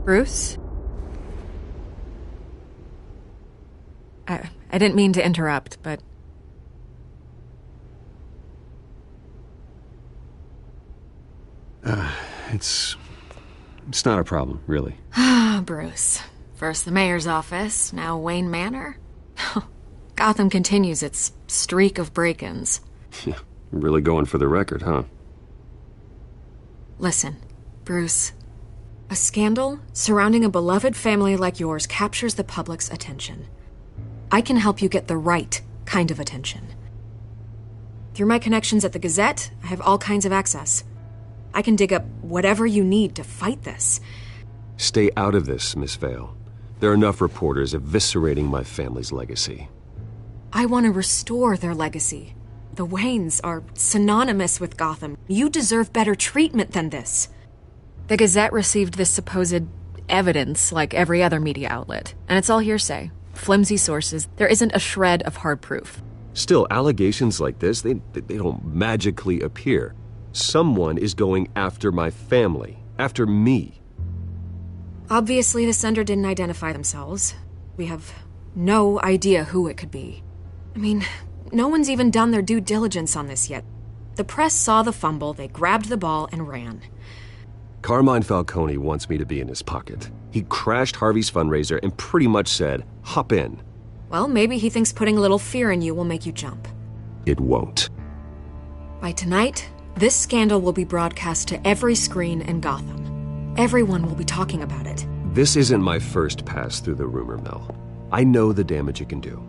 Bruce? I didn't mean to interrupt, but... It's not a problem, really. Ah, Bruce. First the mayor's office, now Wayne Manor. Gotham continues its streak of break-ins. Yeah, really going for the record, huh? Listen, Bruce. A scandal surrounding a beloved family like yours captures the public's attention. I can help you get the right kind of attention. Through my connections at the Gazette, I have all kinds of access. I can dig up whatever you need to fight this. Stay out of this, Miss Vale. There are enough reporters eviscerating my family's legacy. I want to restore their legacy. The Waynes are synonymous with Gotham. You deserve better treatment than this. The Gazette received this supposed evidence like every other media outlet, and it's all hearsay. Flimsy sources. There isn't a shred of hard proof. Still, allegations like this, they don't magically appear. Someone is going after my family, after me. Obviously, the sender didn't identify themselves. We have no idea who it could be. I mean, no one's even done their due diligence on this yet. The press saw the fumble, they grabbed the ball and ran. Carmine Falcone wants me to be in his pocket. He crashed Harvey's fundraiser and pretty much said, hop in. Well, maybe he thinks putting a little fear in you will make you jump. It won't. By tonight, this scandal will be broadcast to every screen in Gotham. Everyone will be talking about it. This isn't my first pass through the rumor mill. I know the damage it can do.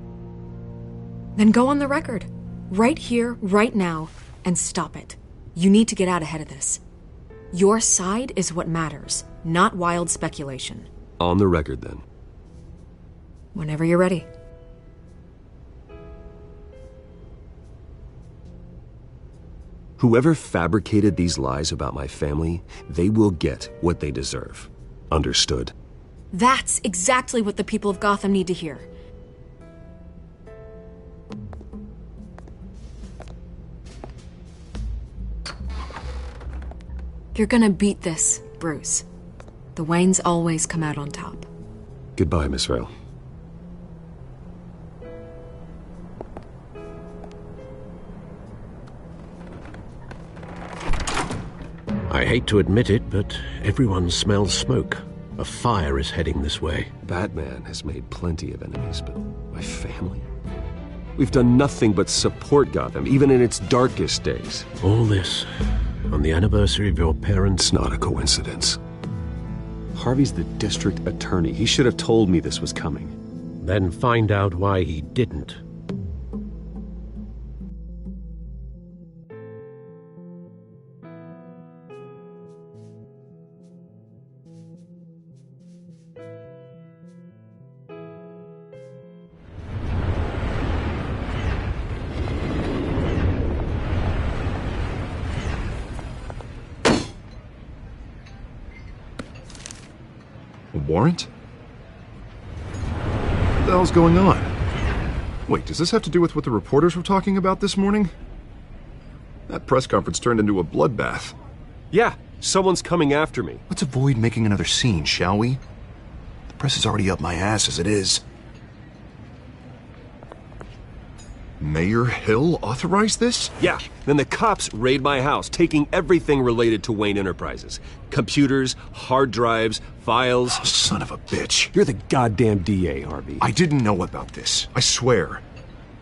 Then go on the record. Right here, right now, and stop it. You need to get out ahead of this. Your side is what matters, not wild speculation. On the record, then. Whenever you're ready. Whoever fabricated these lies about my family, they will get what they deserve. Understood? That's exactly what the people of Gotham need to hear. You're gonna beat this, Bruce. The Waynes always come out on top. Goodbye, Miss Vale. I hate to admit it, but everyone smells smoke. A fire is heading this way. Batman has made plenty of enemies, but my family? We've done nothing but support Gotham, even in its darkest days. All this on the anniversary of your parents'... It's not a coincidence. Harvey's the district attorney. He should have told me this was coming. Then find out why he didn't. Warrant? What the hell's going on? Wait, does this have to do with what the reporters were talking about this morning? That press conference turned into a bloodbath. Yeah, someone's coming after me. Let's avoid making another scene, shall we? The press is already up my ass as it is. Mayor Hill authorized this? Yeah, then the cops raid my house, taking everything related to Wayne Enterprises. Computers, hard drives, files. Oh, son of a bitch. You're the goddamn DA, Harvey. I didn't know about this. I swear.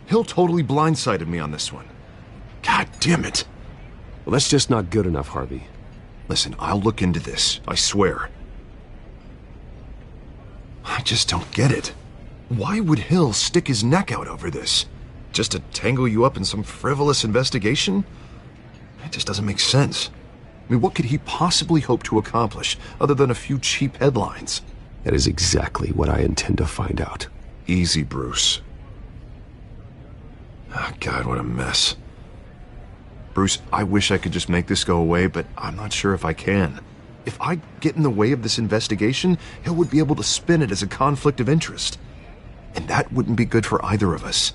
Hill totally blindsided me on this one. God damn it. Well, that's just not good enough, Harvey. Listen, I'll look into this. I swear. I just don't get it. Why would Hill stick his neck out over this? Just to tangle you up in some frivolous investigation? It just doesn't make sense. I mean, what could he possibly hope to accomplish other than a few cheap headlines? That is exactly what I intend to find out. Easy, Bruce. Oh, God, what a mess. Bruce, I wish I could just make this go away, but I'm not sure if I can. If I get in the way of this investigation, Hill would be able to spin it as a conflict of interest. And that wouldn't be good for either of us.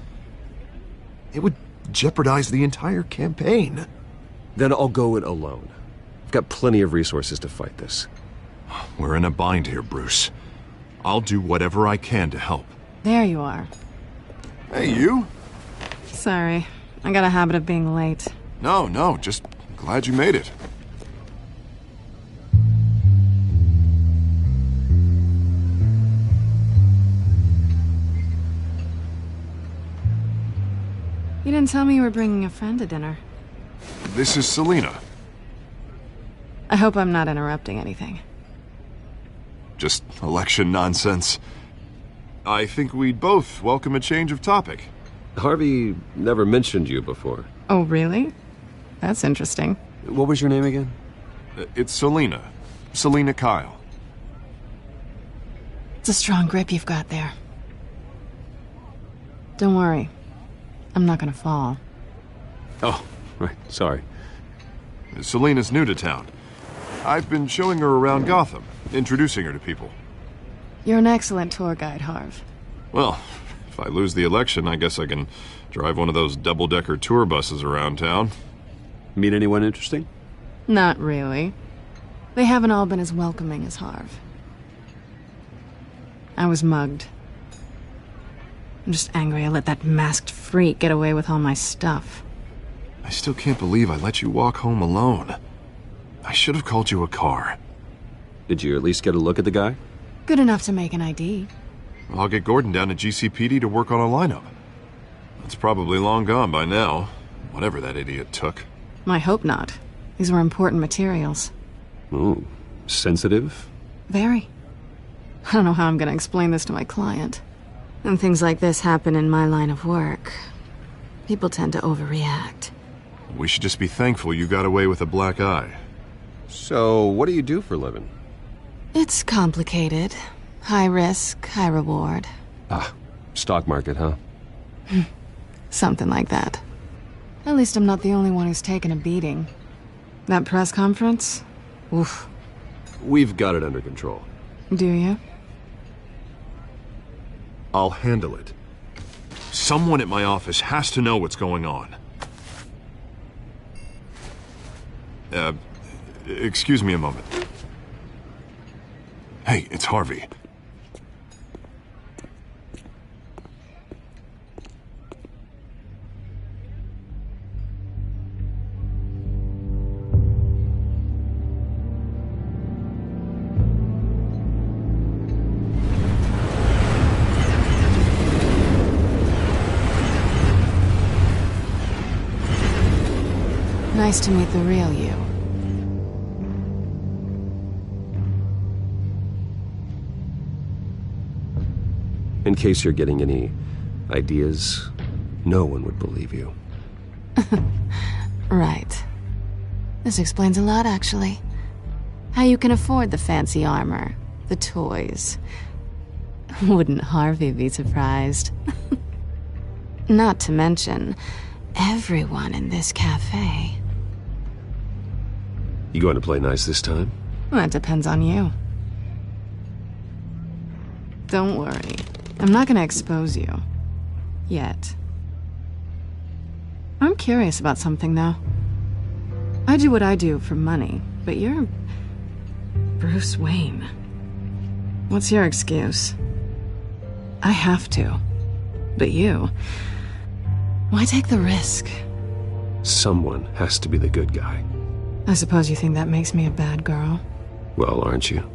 It would jeopardize the entire campaign. Then I'll go it alone. I've got plenty of resources to fight this. We're in a bind here, Bruce. I'll do whatever I can to help. There you are. Hey, you? Sorry. I got a habit of being late. No, just glad you made it. You didn't tell me you were bringing a friend to dinner. This is Selina. I hope I'm not interrupting anything. Just election nonsense. I think we'd both welcome a change of topic. Harvey never mentioned you before. Oh, really? That's interesting. What was your name again? It's Selina. Selina Kyle. It's a strong grip you've got there. Don't worry. I'm not gonna fall. Oh, right. Sorry. Selina's new to town. I've been showing her around Gotham, introducing her to people. You're an excellent tour guide, Harv. Well, if I lose the election, I guess I can drive one of those double-decker tour buses around town. Meet anyone interesting? Not really. They haven't all been as welcoming as Harv. I was mugged. I'm just angry I let that masked freak get away with all my stuff. I still can't believe I let you walk home alone. I should have called you a car. Did you at least get a look at the guy? Good enough to make an ID. I'll get Gordon down to GCPD to work on a lineup. It's probably long gone by now, whatever that idiot took. I hope not. These were important materials. Ooh, sensitive? Very. I don't know how I'm gonna explain this to my client. When things like this happen in my line of work, people tend to overreact. We should just be thankful you got away with a black eye. So, what do you do for a living? It's complicated. High risk, high reward. Ah, stock market, huh? Something like that. At least I'm not the only one who's taken a beating. That press conference? Oof. We've got it under control. Do you? I'll handle it. Someone at my office has to know what's going on. Excuse me a moment. Hey, it's Harvey. Nice to meet the real you. In case you're getting any ideas, no one would believe you. Right. This explains a lot, actually. How you can afford the fancy armor, the toys. Wouldn't Harvey be surprised? Not to mention, everyone in this cafe. You going to play nice this time? Well, that depends on you. Don't worry. I'm not gonna expose you. Yet. I'm curious about something, though. I do what I do for money, but you're... Bruce Wayne. What's your excuse? I have to. But you... Why take the risk? Someone has to be the good guy. I suppose you think that makes me a bad girl? Well, aren't you?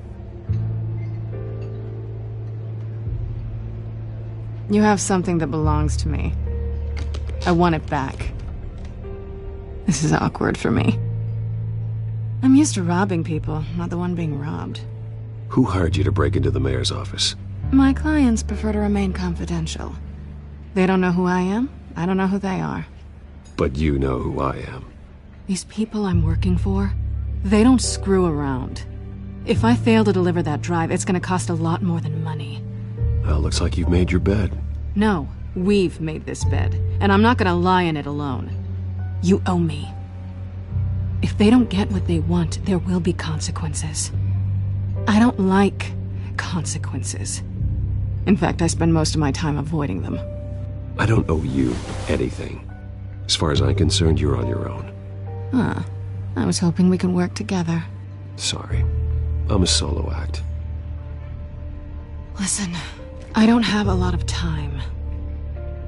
You have something that belongs to me. I want it back. This is awkward for me. I'm used to robbing people, not the one being robbed. Who hired you to break into the mayor's office? My clients prefer to remain confidential. They don't know who I am. I don't know who they are. But you know who I am. These people I'm working for, they don't screw around. If I fail to deliver that drive, it's gonna cost a lot more than money. Well, looks like you've made your bed. No, we've made this bed, and I'm not gonna lie in it alone. You owe me. If they don't get what they want, there will be consequences. I don't like consequences. In fact, I spend most of my time avoiding them. I don't owe you anything. As far as I'm concerned, you're on your own. Huh. I was hoping we could work together. Sorry. I'm a solo act. Listen, I don't have a lot of time.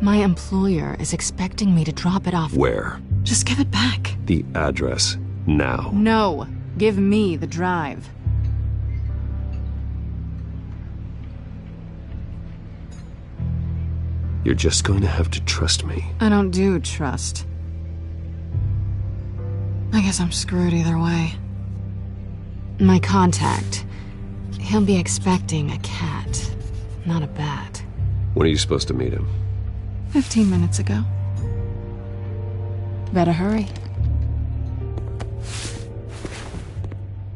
My employer is expecting me to drop it off. Where? Just give it back. The address, now. No. Give me the drive. You're just going to have to trust me. I don't do trust. I guess I'm screwed either way. My contact, he'll be expecting a cat, not a bat. When are you supposed to meet him? 15 minutes ago. Better hurry.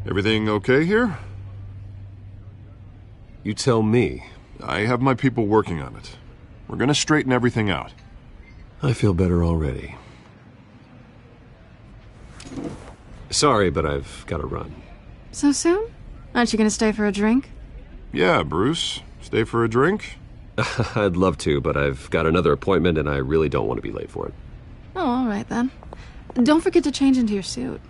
Everything okay here? You tell me. I have my people working on it. We're gonna straighten everything out. I feel better already. Sorry, but I've got to run. So soon? Aren't you gonna stay for a drink? Yeah, Bruce. Stay for a drink? I'd love to, but I've got another appointment and I really don't want to be late for it. Oh, all right then. Don't forget to change into your suit.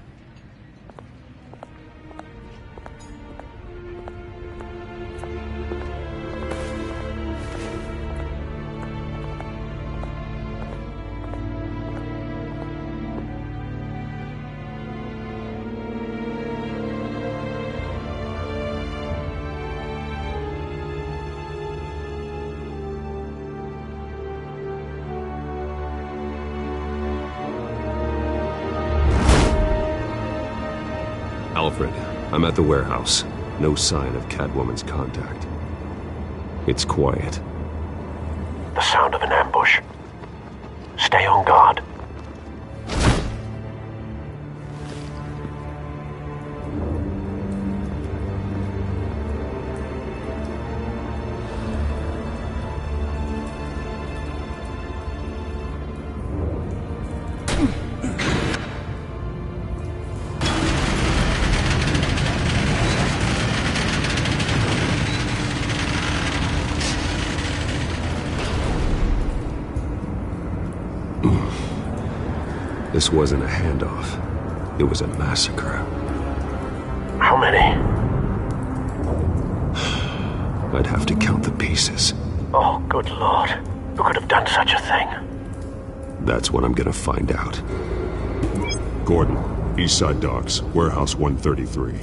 Alfred, I'm at the warehouse. No sign of Catwoman's contact. It's quiet. The sound of an ambush. Stay on guard. This wasn't a handoff. It was a massacre. How many? I'd have to count the pieces. Oh, good lord. Who could have done such a thing? That's what I'm gonna find out. Gordon, Eastside Docks, Warehouse 133.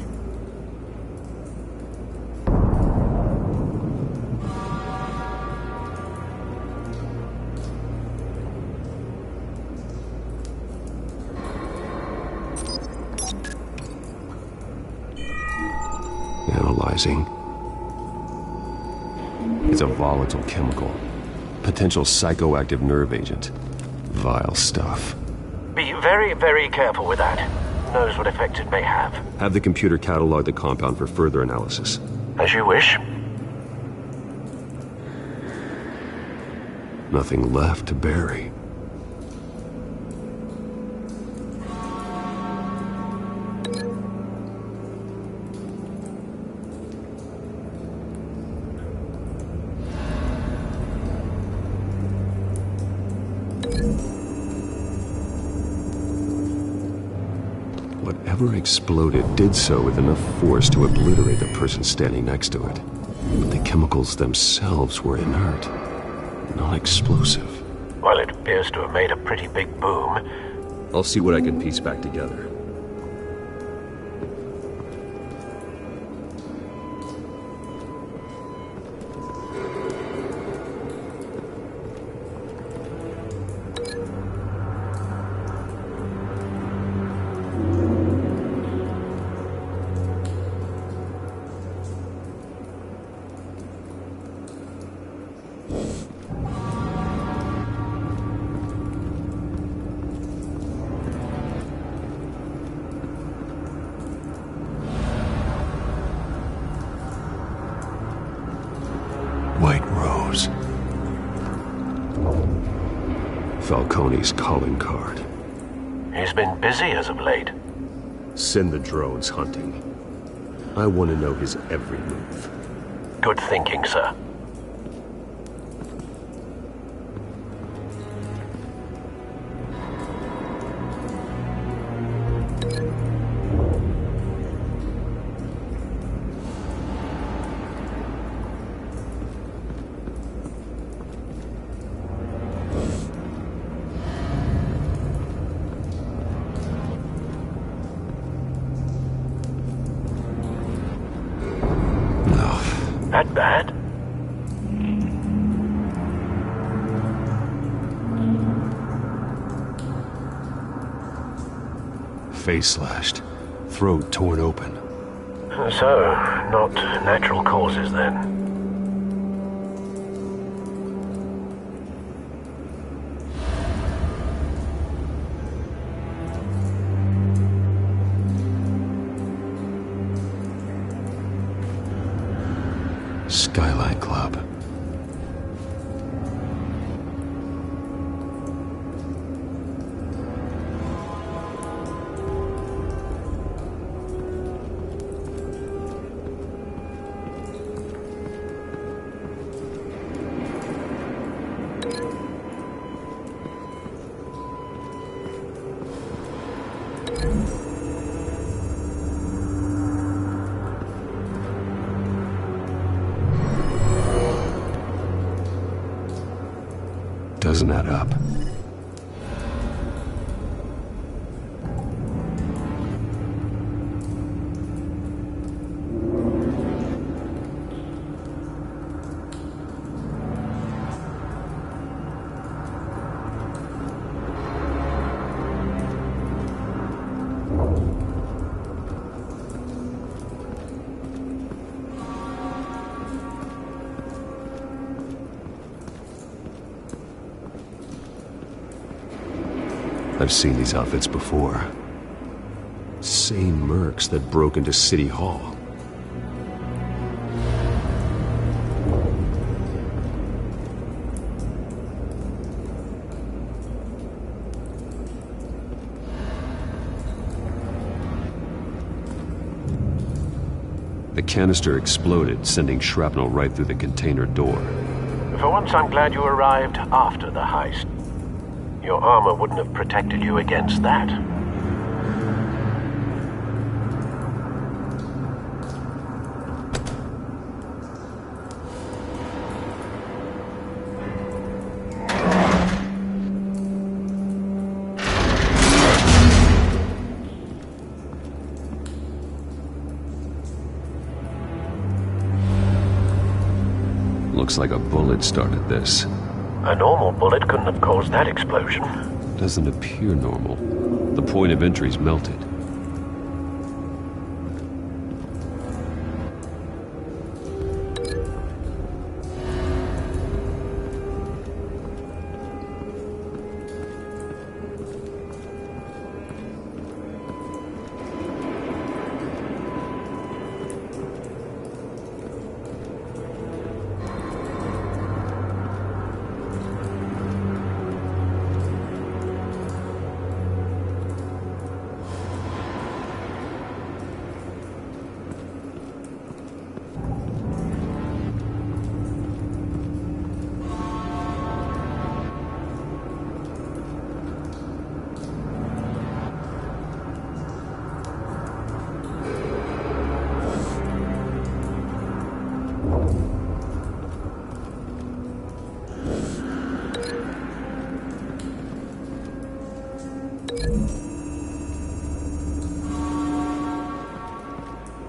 Analyzing. It's a volatile chemical. Potential psychoactive nerve agent. Vile stuff. Be very, very careful with that. Who knows what effect it may have. Have the computer catalog the compound for further analysis. As you wish. Nothing left to bury. Whatever exploded did so with enough force to obliterate the person standing next to it. But the chemicals themselves were inert, not explosive. Well, it appears to have made a pretty big boom. I'll see what I can piece back together. White Rose. Falcone's calling card. He's been busy as of late. Send the drones hunting. I want to know his every move. Good thinking, sir. That bad? Face slashed, throat torn open. So, not natural causes then. Skyline Club. Doesn't add up. I've seen these outfits before. Same mercs that broke into City Hall. The canister exploded, sending shrapnel right through the container door. For once, I'm glad you arrived after the heist. Your armor wouldn't have protected you against that. Looks like a bullet started this. A normal bullet couldn't have caused that explosion. Doesn't appear normal. The point of entry's melted.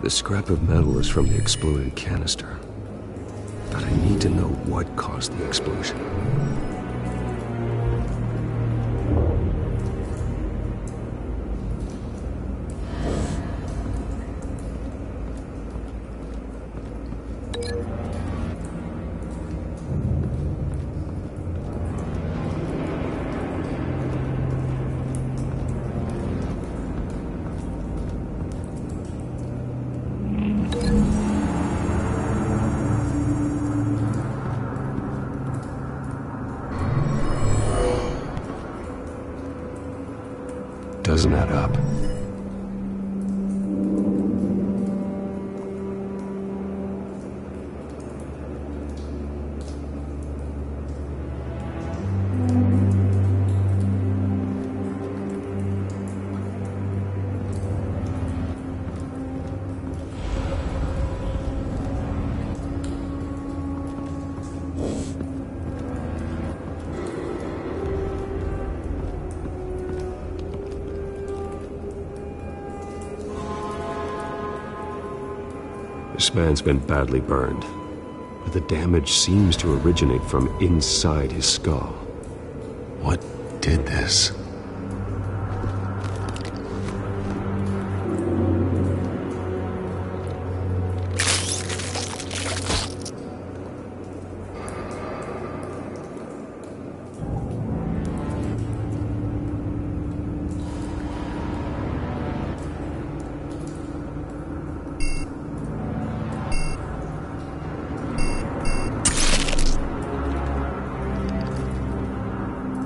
The scrap of metal is from the exploded canister. But I need to know what caused the explosion. Doesn't add up. This man's been badly burned, but the damage seems to originate from inside his skull. What did this?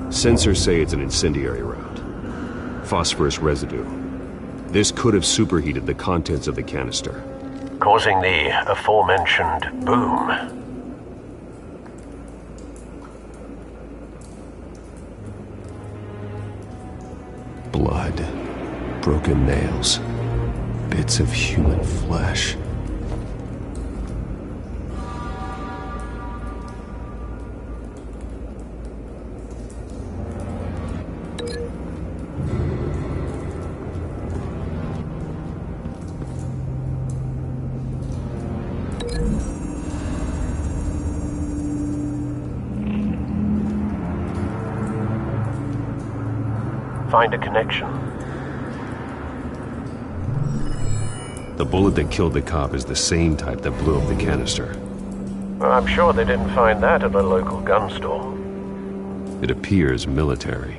Sensors say it's an incendiary round. Phosphorus residue. This could have superheated the contents of the canister, causing the aforementioned boom. Blood, broken nails, bits of human flesh. Find a connection. The bullet that killed the cop is the same type that blew up the canister. Well, I'm sure they didn't find that at a local gun store. It appears military.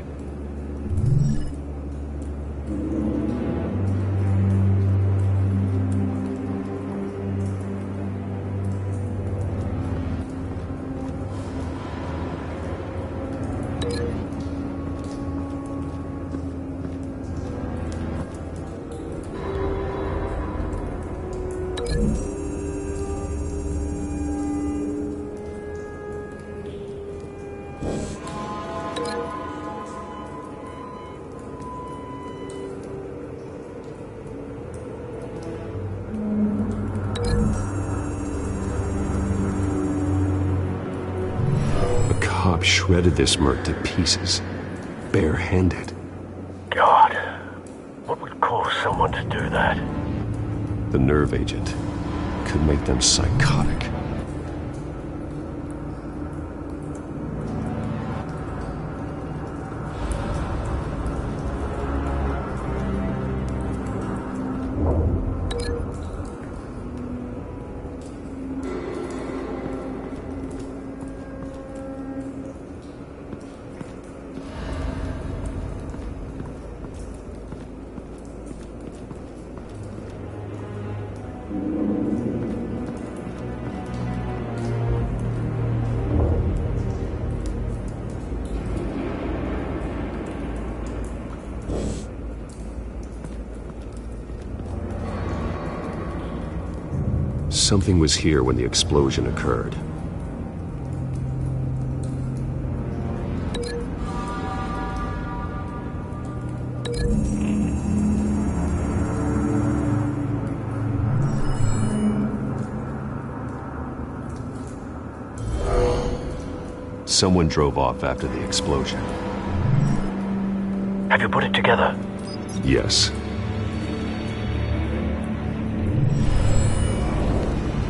Shredded this merc to pieces, bare-handed. God, what would cause someone to do that? The nerve agent could make them psychotic. Something was here when the explosion occurred. Someone drove off after the explosion. Have you put it together? Yes.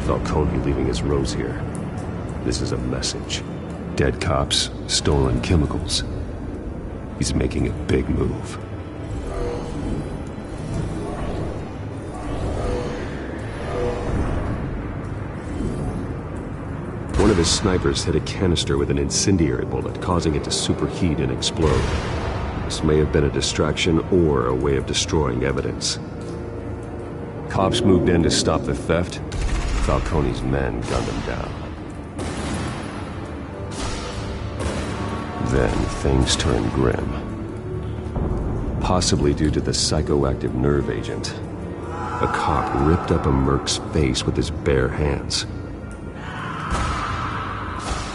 Falcone leaving his rose here. This is a message. Dead cops, stolen chemicals. He's making a big move. One of his snipers hit a canister with an incendiary bullet, causing it to superheat and explode. This may have been a distraction or a way of destroying evidence. Cops moved in to stop the theft. Falcone's men gunned him down. Then things turned grim. Possibly due to the psychoactive nerve agent. A cop ripped up a merc's face with his bare hands.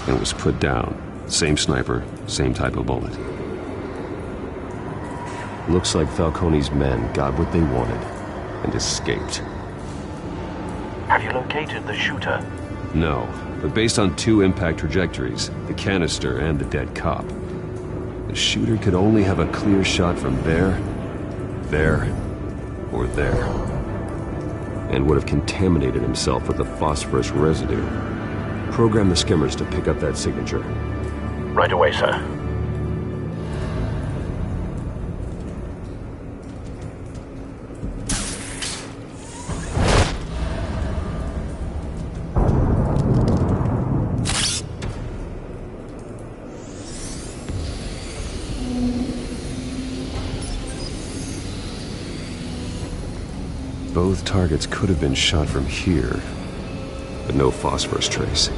And was put down. Same sniper, same type of bullet. Looks like Falcone's men got what they wanted and escaped. Have you located the shooter? No, but based on two impact trajectories, the canister and the dead cop, the shooter could only have a clear shot from there, or there, and would have contaminated himself with the phosphorus residue. Program the skimmers to pick up that signature. Right away, sir. Both targets could have been shot from here, but no phosphorus trace.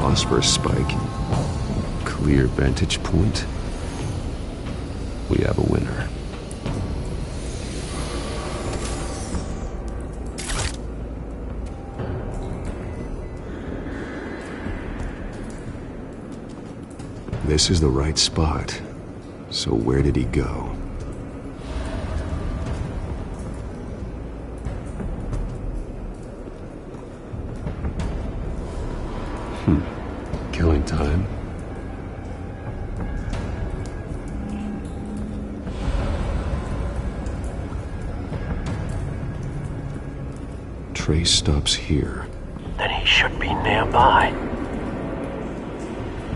Phosphorus spike. Clear vantage point. We have a winner. This is the right spot. So where did he go? Killing time. Trace stops here. Then he should be nearby.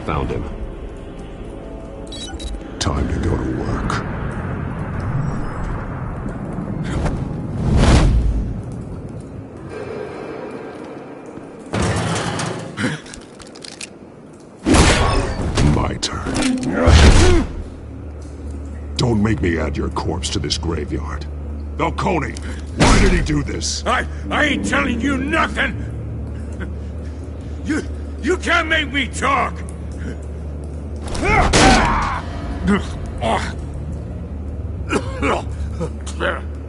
Found him. Time to go to work. Don't make me add your corpse to this graveyard. Falcone, why did he do this? I ain't telling you nothing! You can't make me talk!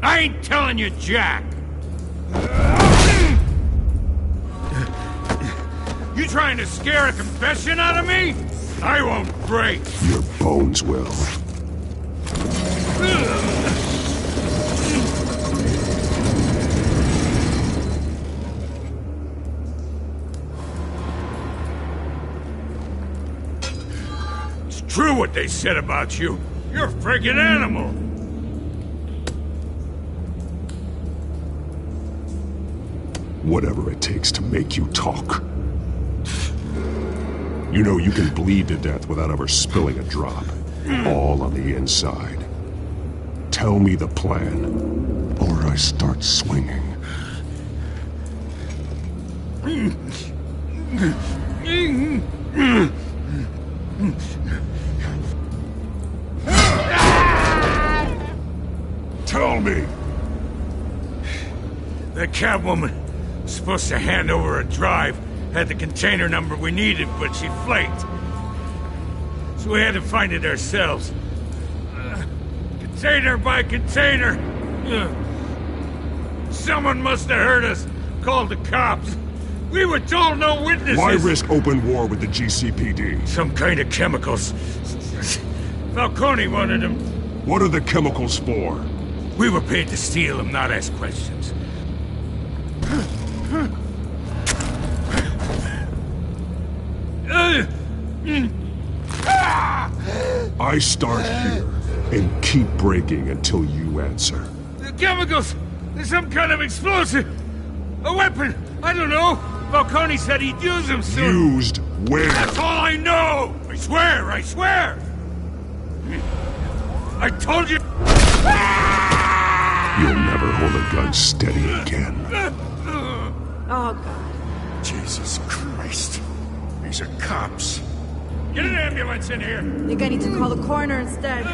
I ain't telling you, Jack! You trying to scare a confession out of me? I won't break! Your bones will. It's true what they said about you. You're a friggin' animal! Whatever it takes to make you talk. You know you can bleed to death without ever spilling a drop. All on the inside. Tell me the plan, or I start swinging. Tell me! The Catwoman was supposed to hand over a drive, had the container number we needed, but she flaked. So we had to find it ourselves. Container by container. Someone must have heard us, called the cops. We were told no witnesses. Why risk open war with the GCPD? Some kind of chemicals. Falcone wanted them. What are the chemicals for? We were paid to steal them, not ask questions. I start here and keep breaking until you answer. The chemicals! There's some kind of explosive! A weapon! I don't know! Falcone said he'd use them soon! Used where? That's all I know! I swear! I swear! I told you... You'll never hold a gun steady again. Oh, God. Jesus Christ. These are cops. Get an ambulance in here! I think I need to call the coroner instead.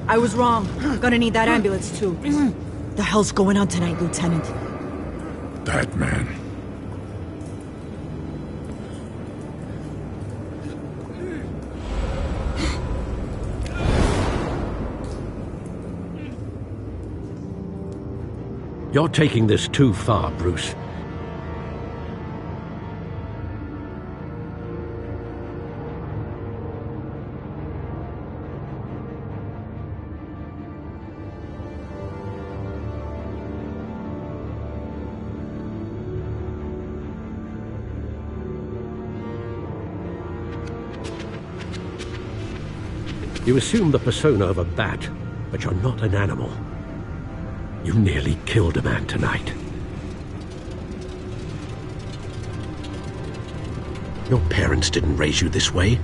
I was wrong. Gonna need that ambulance, too. The hell's going on tonight, Lieutenant? That man. You're taking this too far, Bruce. You assume the persona of a bat, but you're not an animal. You nearly killed a man tonight. Your parents didn't raise you this way.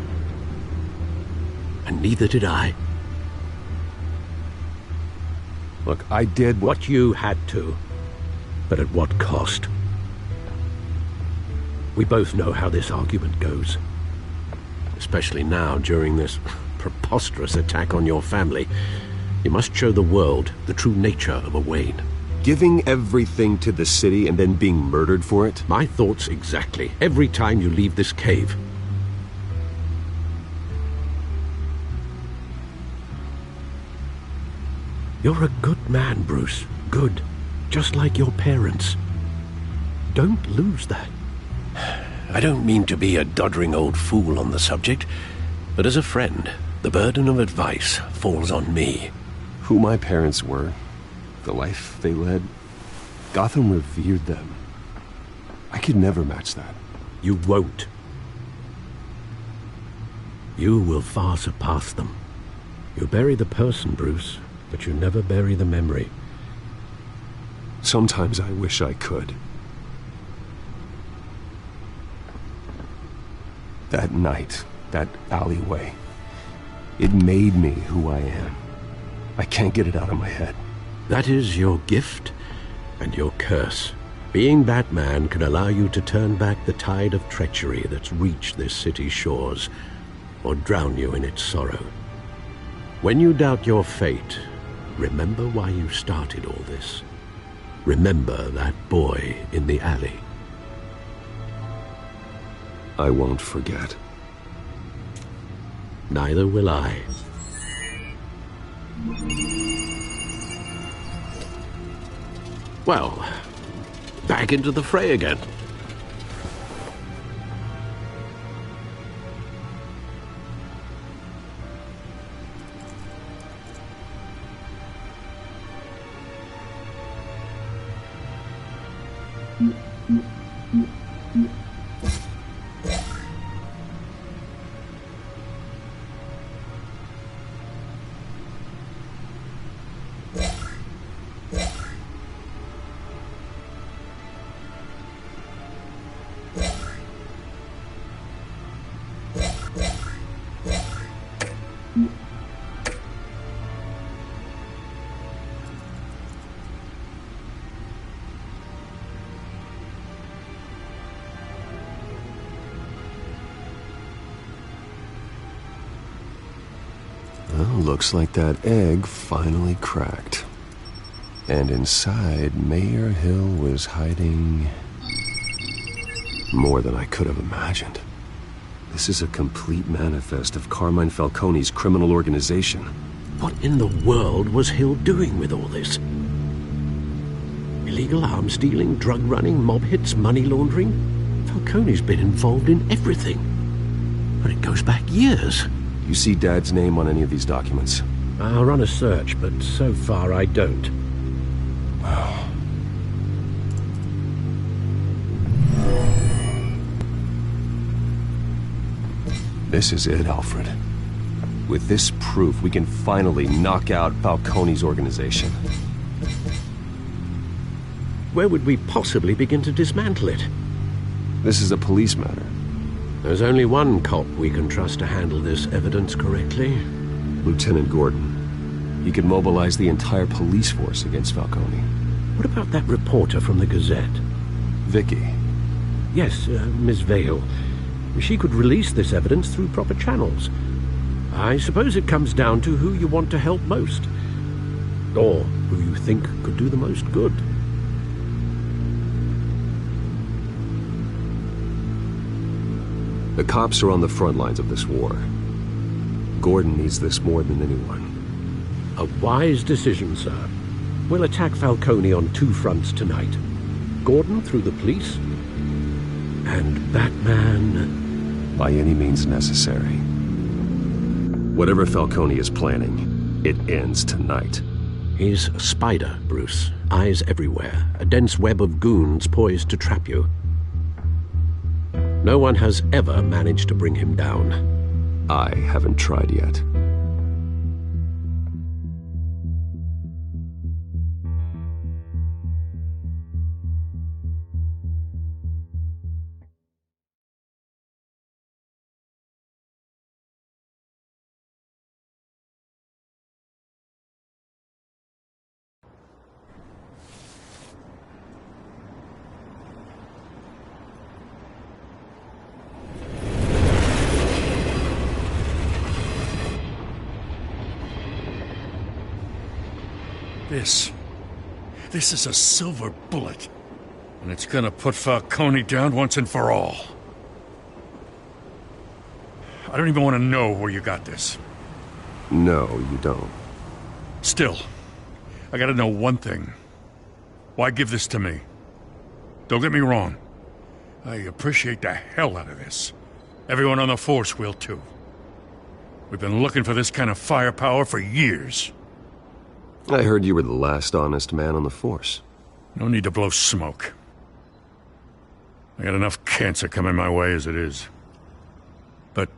And neither did I. Look, I did what you had to. But at what cost? We both know how this argument goes. Especially now, during this preposterous attack on your family. You must show the world the true nature of a Wayne. Giving everything to the city and then being murdered for it? My thoughts exactly. Every time you leave this cave. You're a good man, Bruce. Good. Just like your parents. Don't lose that. I don't mean to be a doddering old fool on the subject, but as a friend, the burden of advice falls on me. Who my parents were, the life they led, Gotham revered them. I could never match that. You won't. You will far surpass them. You bury the person, Bruce, but you never bury the memory. Sometimes I wish I could. That night, that alleyway, it made me who I am. I can't get it out of my head. That is your gift and your curse. Being Batman can allow you to turn back the tide of treachery that's reached this city's shores, or drown you in its sorrow. When you doubt your fate, remember why you started all this. Remember that boy in the alley. I won't forget. Neither will I. Well, back into the fray again. Looks like that egg finally cracked. And inside, Mayor Hill was hiding more than I could have imagined. This is a complete manifest of Carmine Falcone's criminal organization. What in the world was Hill doing with all this? Illegal arms dealing, drug running, mob hits, money laundering? Falcone's been involved in everything. But it goes back years. You see Dad's name on any of these documents? I'll run a search, but so far I don't. This is it, Alfred. With this proof, we can finally knock out Falcone's organization. Where would we possibly begin to dismantle it? This is a police matter. There's only one cop we can trust to handle this evidence correctly. Lieutenant Gordon. He could mobilize the entire police force against Falcone. What about that reporter from the Gazette? Vicky. Yes, Miss Vale. She could release this evidence through proper channels. I suppose it comes down to who you want to help most. Or who you think could do the most good. The cops are on the front lines of this war. Gordon needs this more than anyone. A wise decision, sir. We'll attack Falcone on two fronts tonight. Gordon through the police, and Batman... by any means necessary. Whatever Falcone is planning, it ends tonight. He's a spider, Bruce. Eyes everywhere. A dense web of goons poised to trap you. No one has ever managed to bring him down. I haven't tried yet. This is a silver bullet. And it's gonna put Falcone down once and for all. I don't even want to know where you got this. No, you don't. Still, I gotta know one thing. Why give this to me? Don't get me wrong. I appreciate the hell out of this. Everyone on the force will too. We've been looking for this kind of firepower for years. I heard you were the last honest man on the force. No need to blow smoke. I got enough cancer coming my way as it is. But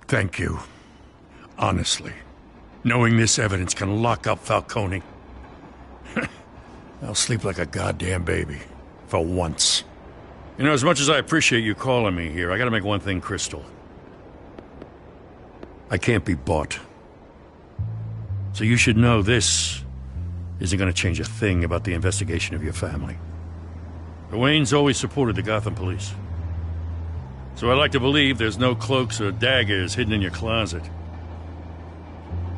thank you. Honestly. Knowing this evidence can lock up Falcone. I'll sleep like a goddamn baby. For once. You know, as much as I appreciate you calling me here, I gotta make one thing crystal. I can't be bought. So you should know this isn't gonna change a thing about the investigation of your family. The Waynes always supported the Gotham police. So I like to believe there's no cloaks or daggers hidden in your closet.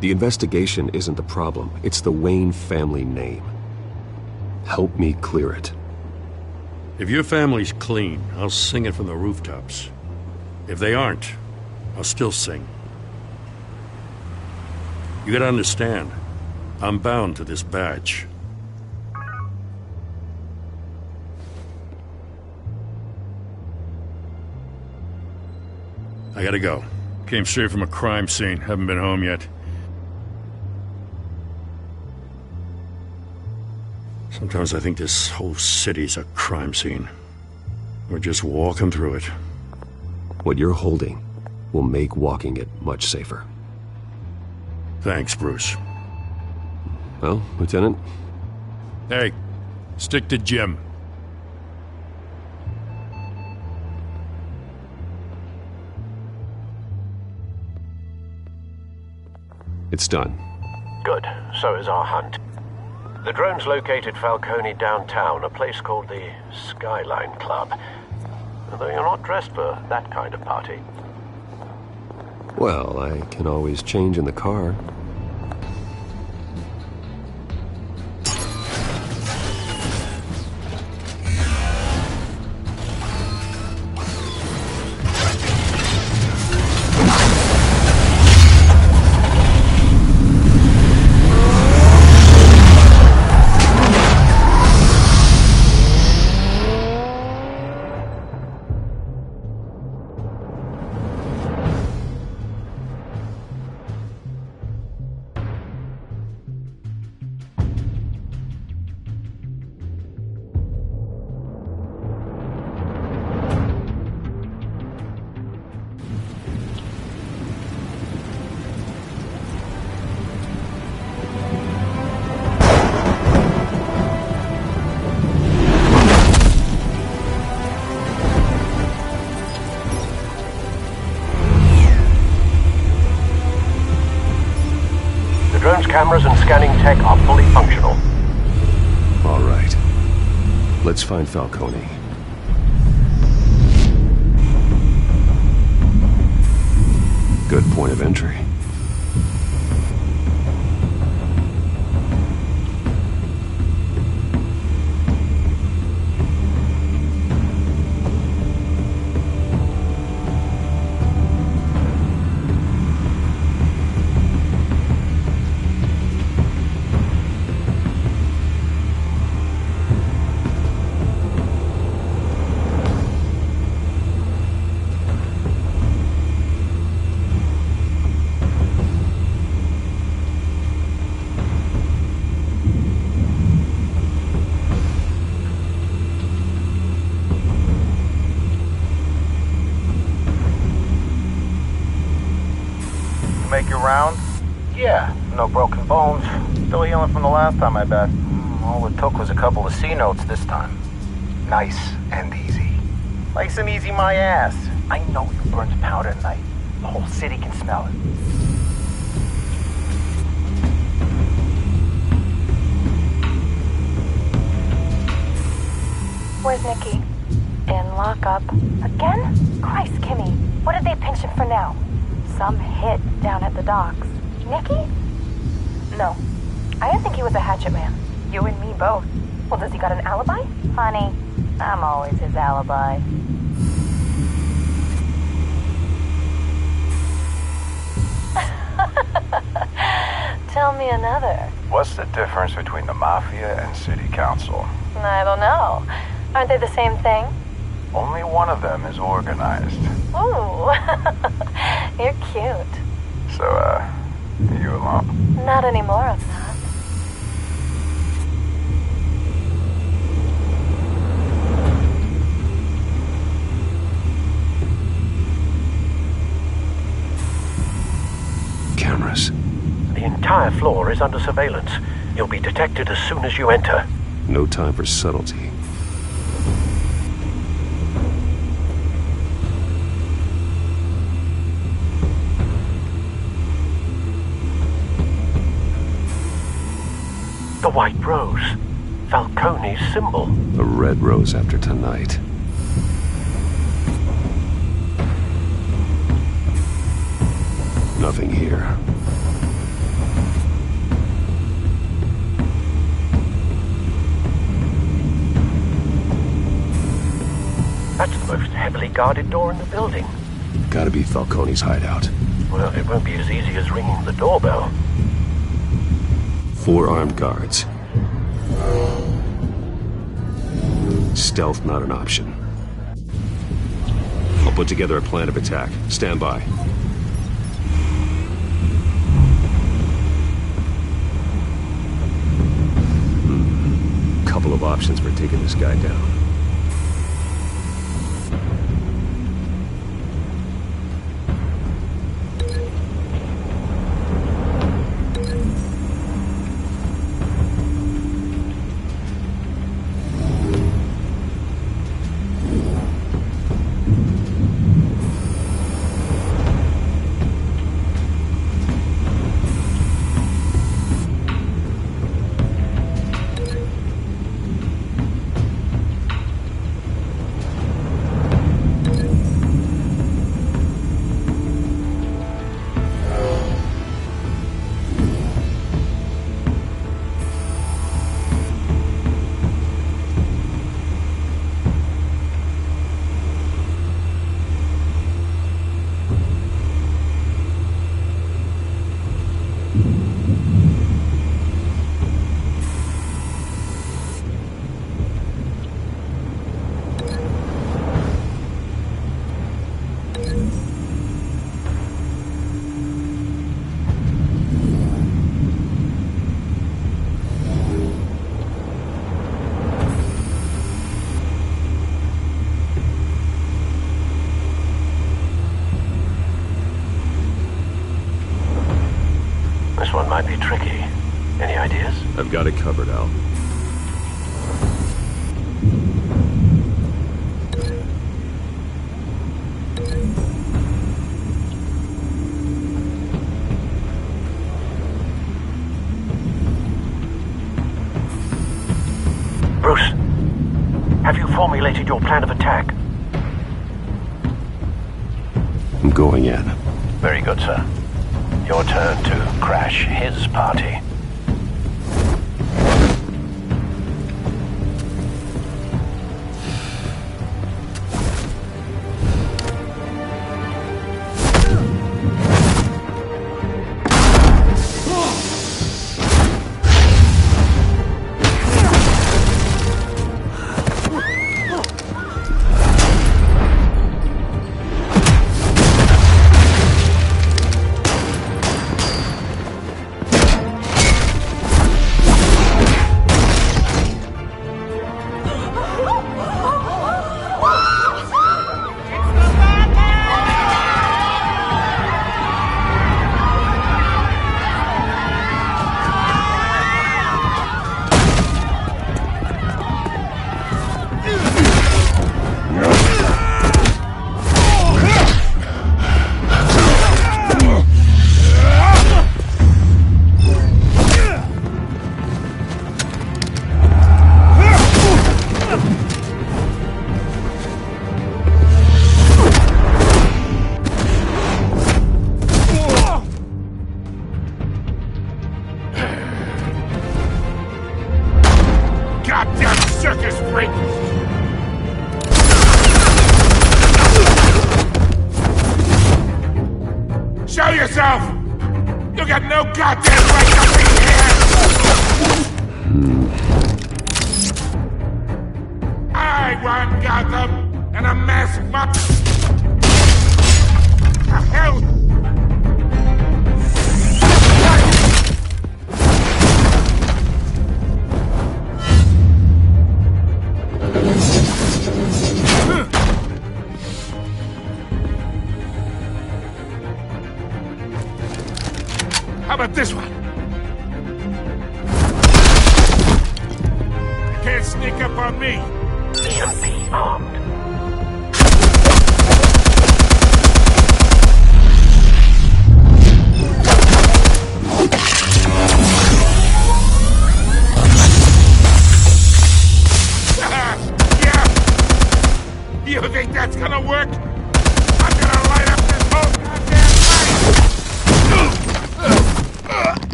The investigation isn't the problem. It's the Wayne family name. Help me clear it. If your family's clean, I'll sing it from the rooftops. If they aren't, I'll still sing. You gotta understand, I'm bound to this badge. I gotta go. Came straight from a crime scene. Haven't been home yet. Sometimes I think this whole city's a crime scene. We're just walking through it. What you're holding will make walking it much safer. Thanks, Bruce. Well, Lieutenant? Hey, stick to Jim. It's done. Good. So is our hunt. The drones located Falcone downtown, a place called the Skyline Club. Although you're not dressed for that kind of party. Well, I can always change in the car. Cameras and scanning tech are fully functional. All right. Let's find Falcone. Good point of entry. Make your round? Yeah, no broken bones. Still healing from the last time, I bet. All it took was a couple of C notes this time. Nice and easy. Nice and easy my ass. I know you burns powder at night. The whole city can smell it. Where's Nicky? In lockup. Again? Christ, Kimmy. What did they pinch him for now? Some hit down at the docks. Nicky? No. I didn't think he was a hatchet man. You and me both. Well, does he got an alibi? Honey, I'm always his alibi. Tell me another. What's the difference between the Mafia and City Council? I don't know. Aren't they the same thing? Only one of them is organized. Ooh. You're cute. So, are you alone? Not anymore, I'm not. Cameras. The entire floor is under surveillance. You'll be detected as soon as you enter. No time for subtlety. The White Rose. Falcone's symbol. A red rose after tonight. Nothing here. That's the most heavily guarded door in the building. Gotta be Falcone's hideout. Well, it won't be as easy as ringing the doorbell. 4 armed guards. Stealth not an option. I'll put together a plan of attack. Stand by. Couple of options for taking this guy down. This one might be tricky. Any ideas? I've got it covered, Al. Bruce, have you formulated your plan of attack? I'm going in. Very good, sir. Your turn to crash his party. Show yourself! You got no goddamn right to be here! I run Gotham, and a mass muck. The hell? How about this one? They can't sneak up on me. Be armed.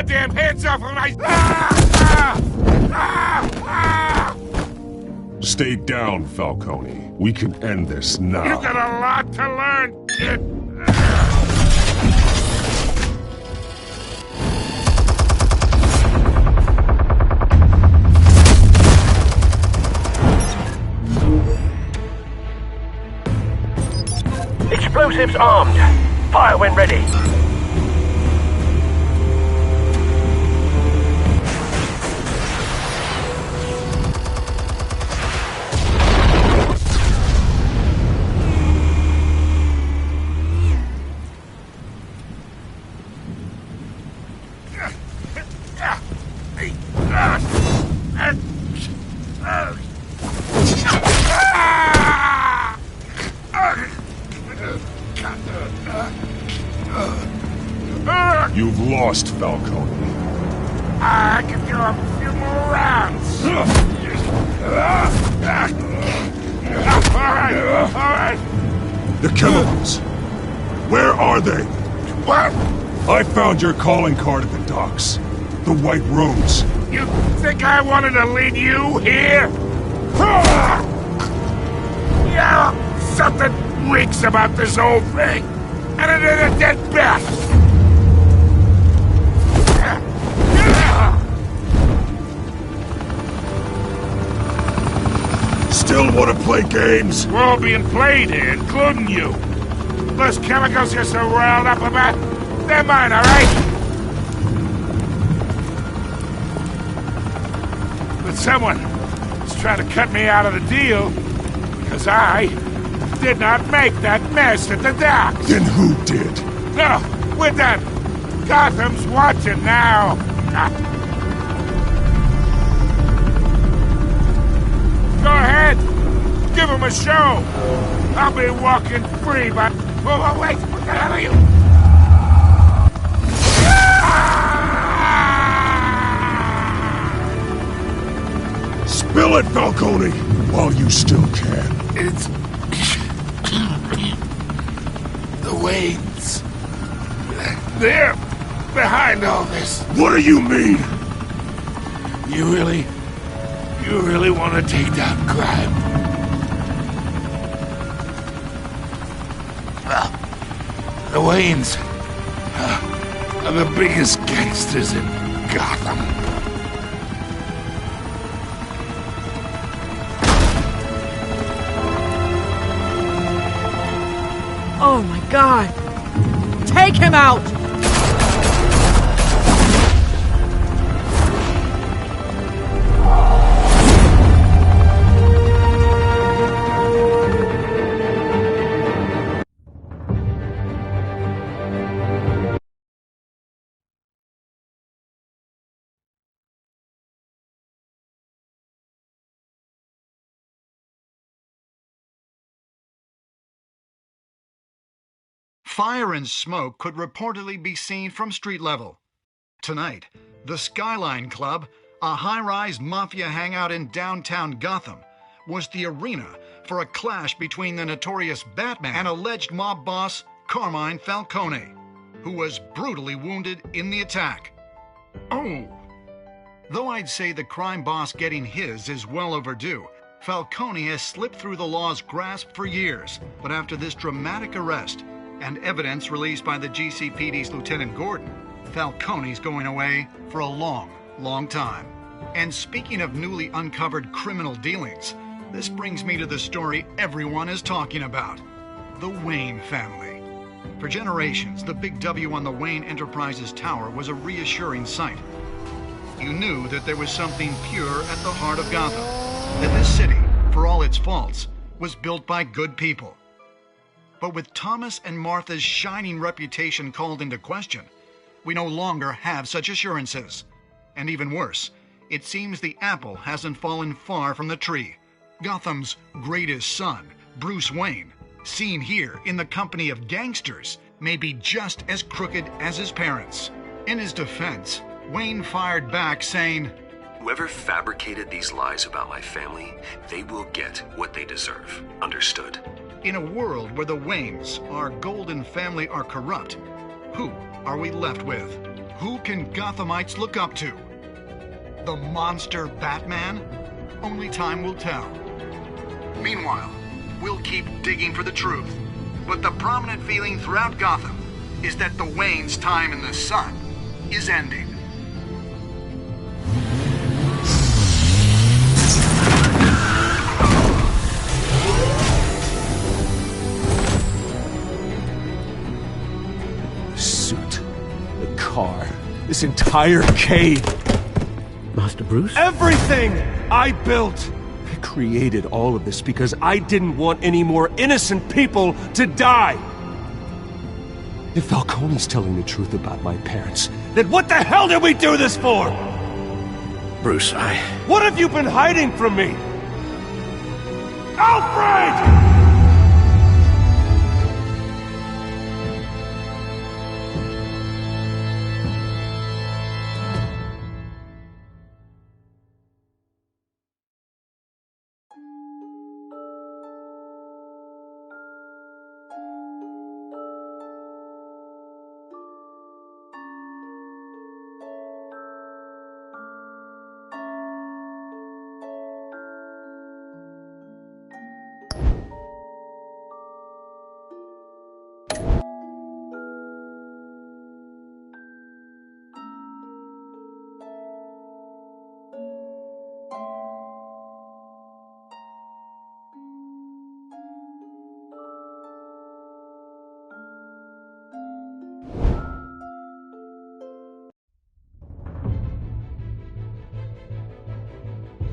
goddamn hands off of my... Stay down, Falcone. We can end this now. You got a lot to learn, kid. Explosives armed. Fire when ready. You've lost, Falcone. I can throw a few more rounds. All right. The chemicals. Where are they? What? I found your calling card at the docks. The White Rose. You think I wanted to lead you here? Yeah, something reeks about this whole thing. And it is a dead bat. Still want to play games? We're all being played here, including you. Those chemicals you're so riled up about, they're mine, all right? But someone is trying to cut me out of the deal because I did not make that mess at the docks. Then who did? No, we're done. Gotham's watching now. Go ahead. Give him a show. I'll be walking free, but... Whoa, wait. What the hell are you? Spill it, Falcone, while you still can. It's... the Waynes. They're behind all this. What do you mean? You really want to take down crime? Well, the Waynes are the biggest gangsters in Gotham. Oh my God! Take him out! Fire and smoke could reportedly be seen from street level. Tonight, the Skyline Club, a high-rise mafia hangout in downtown Gotham, was the arena for a clash between the notorious Batman and alleged mob boss Carmine Falcone, who was brutally wounded in the attack. Oh! Though I'd say the crime boss getting his is well overdue, Falcone has slipped through the law's grasp for years, but after this dramatic arrest, and evidence released by the GCPD's Lieutenant Gordon, Falcone's going away for a long, long time. And speaking of newly uncovered criminal dealings, this brings me to the story everyone is talking about: the Wayne family. For generations, the big W on the Wayne Enterprises tower was a reassuring sight. You knew that there was something pure at the heart of Gotham, that this city, for all its faults, was built by good people. But with Thomas and Martha's shining reputation called into question, we no longer have such assurances. And even worse, it seems the apple hasn't fallen far from the tree. Gotham's greatest son, Bruce Wayne, seen here in the company of gangsters, may be just as crooked as his parents. In his defense, Wayne fired back saying, "Whoever fabricated these lies about my family, they will get what they deserve. Understood?" In a world where the Waynes, our golden family, are corrupt, who are we left with? Who can Gothamites look up to? The monster Batman? Only time will tell. Meanwhile, we'll keep digging for the truth. But the prominent feeling throughout Gotham is that the Wayne's time in the sun is ending. The suit, the car, this entire cave. Master Bruce? Everything I built! I created all of this because I didn't want any more innocent people to die! If Falcone's telling the truth about my parents, then what the hell did we do this for? Bruce, What have you been hiding from me? Alfred!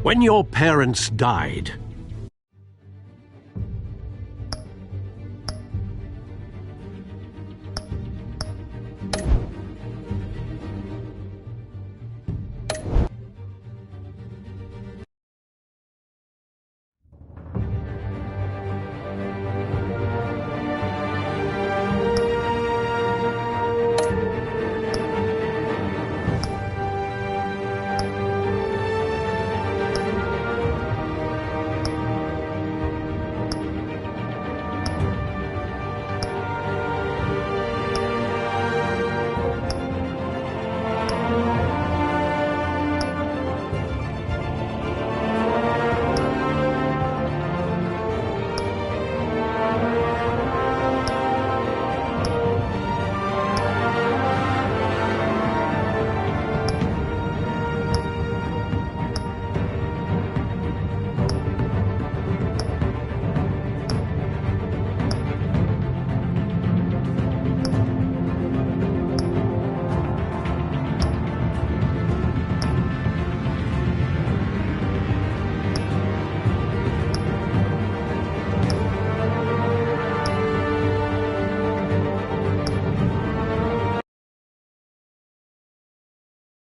When your parents died,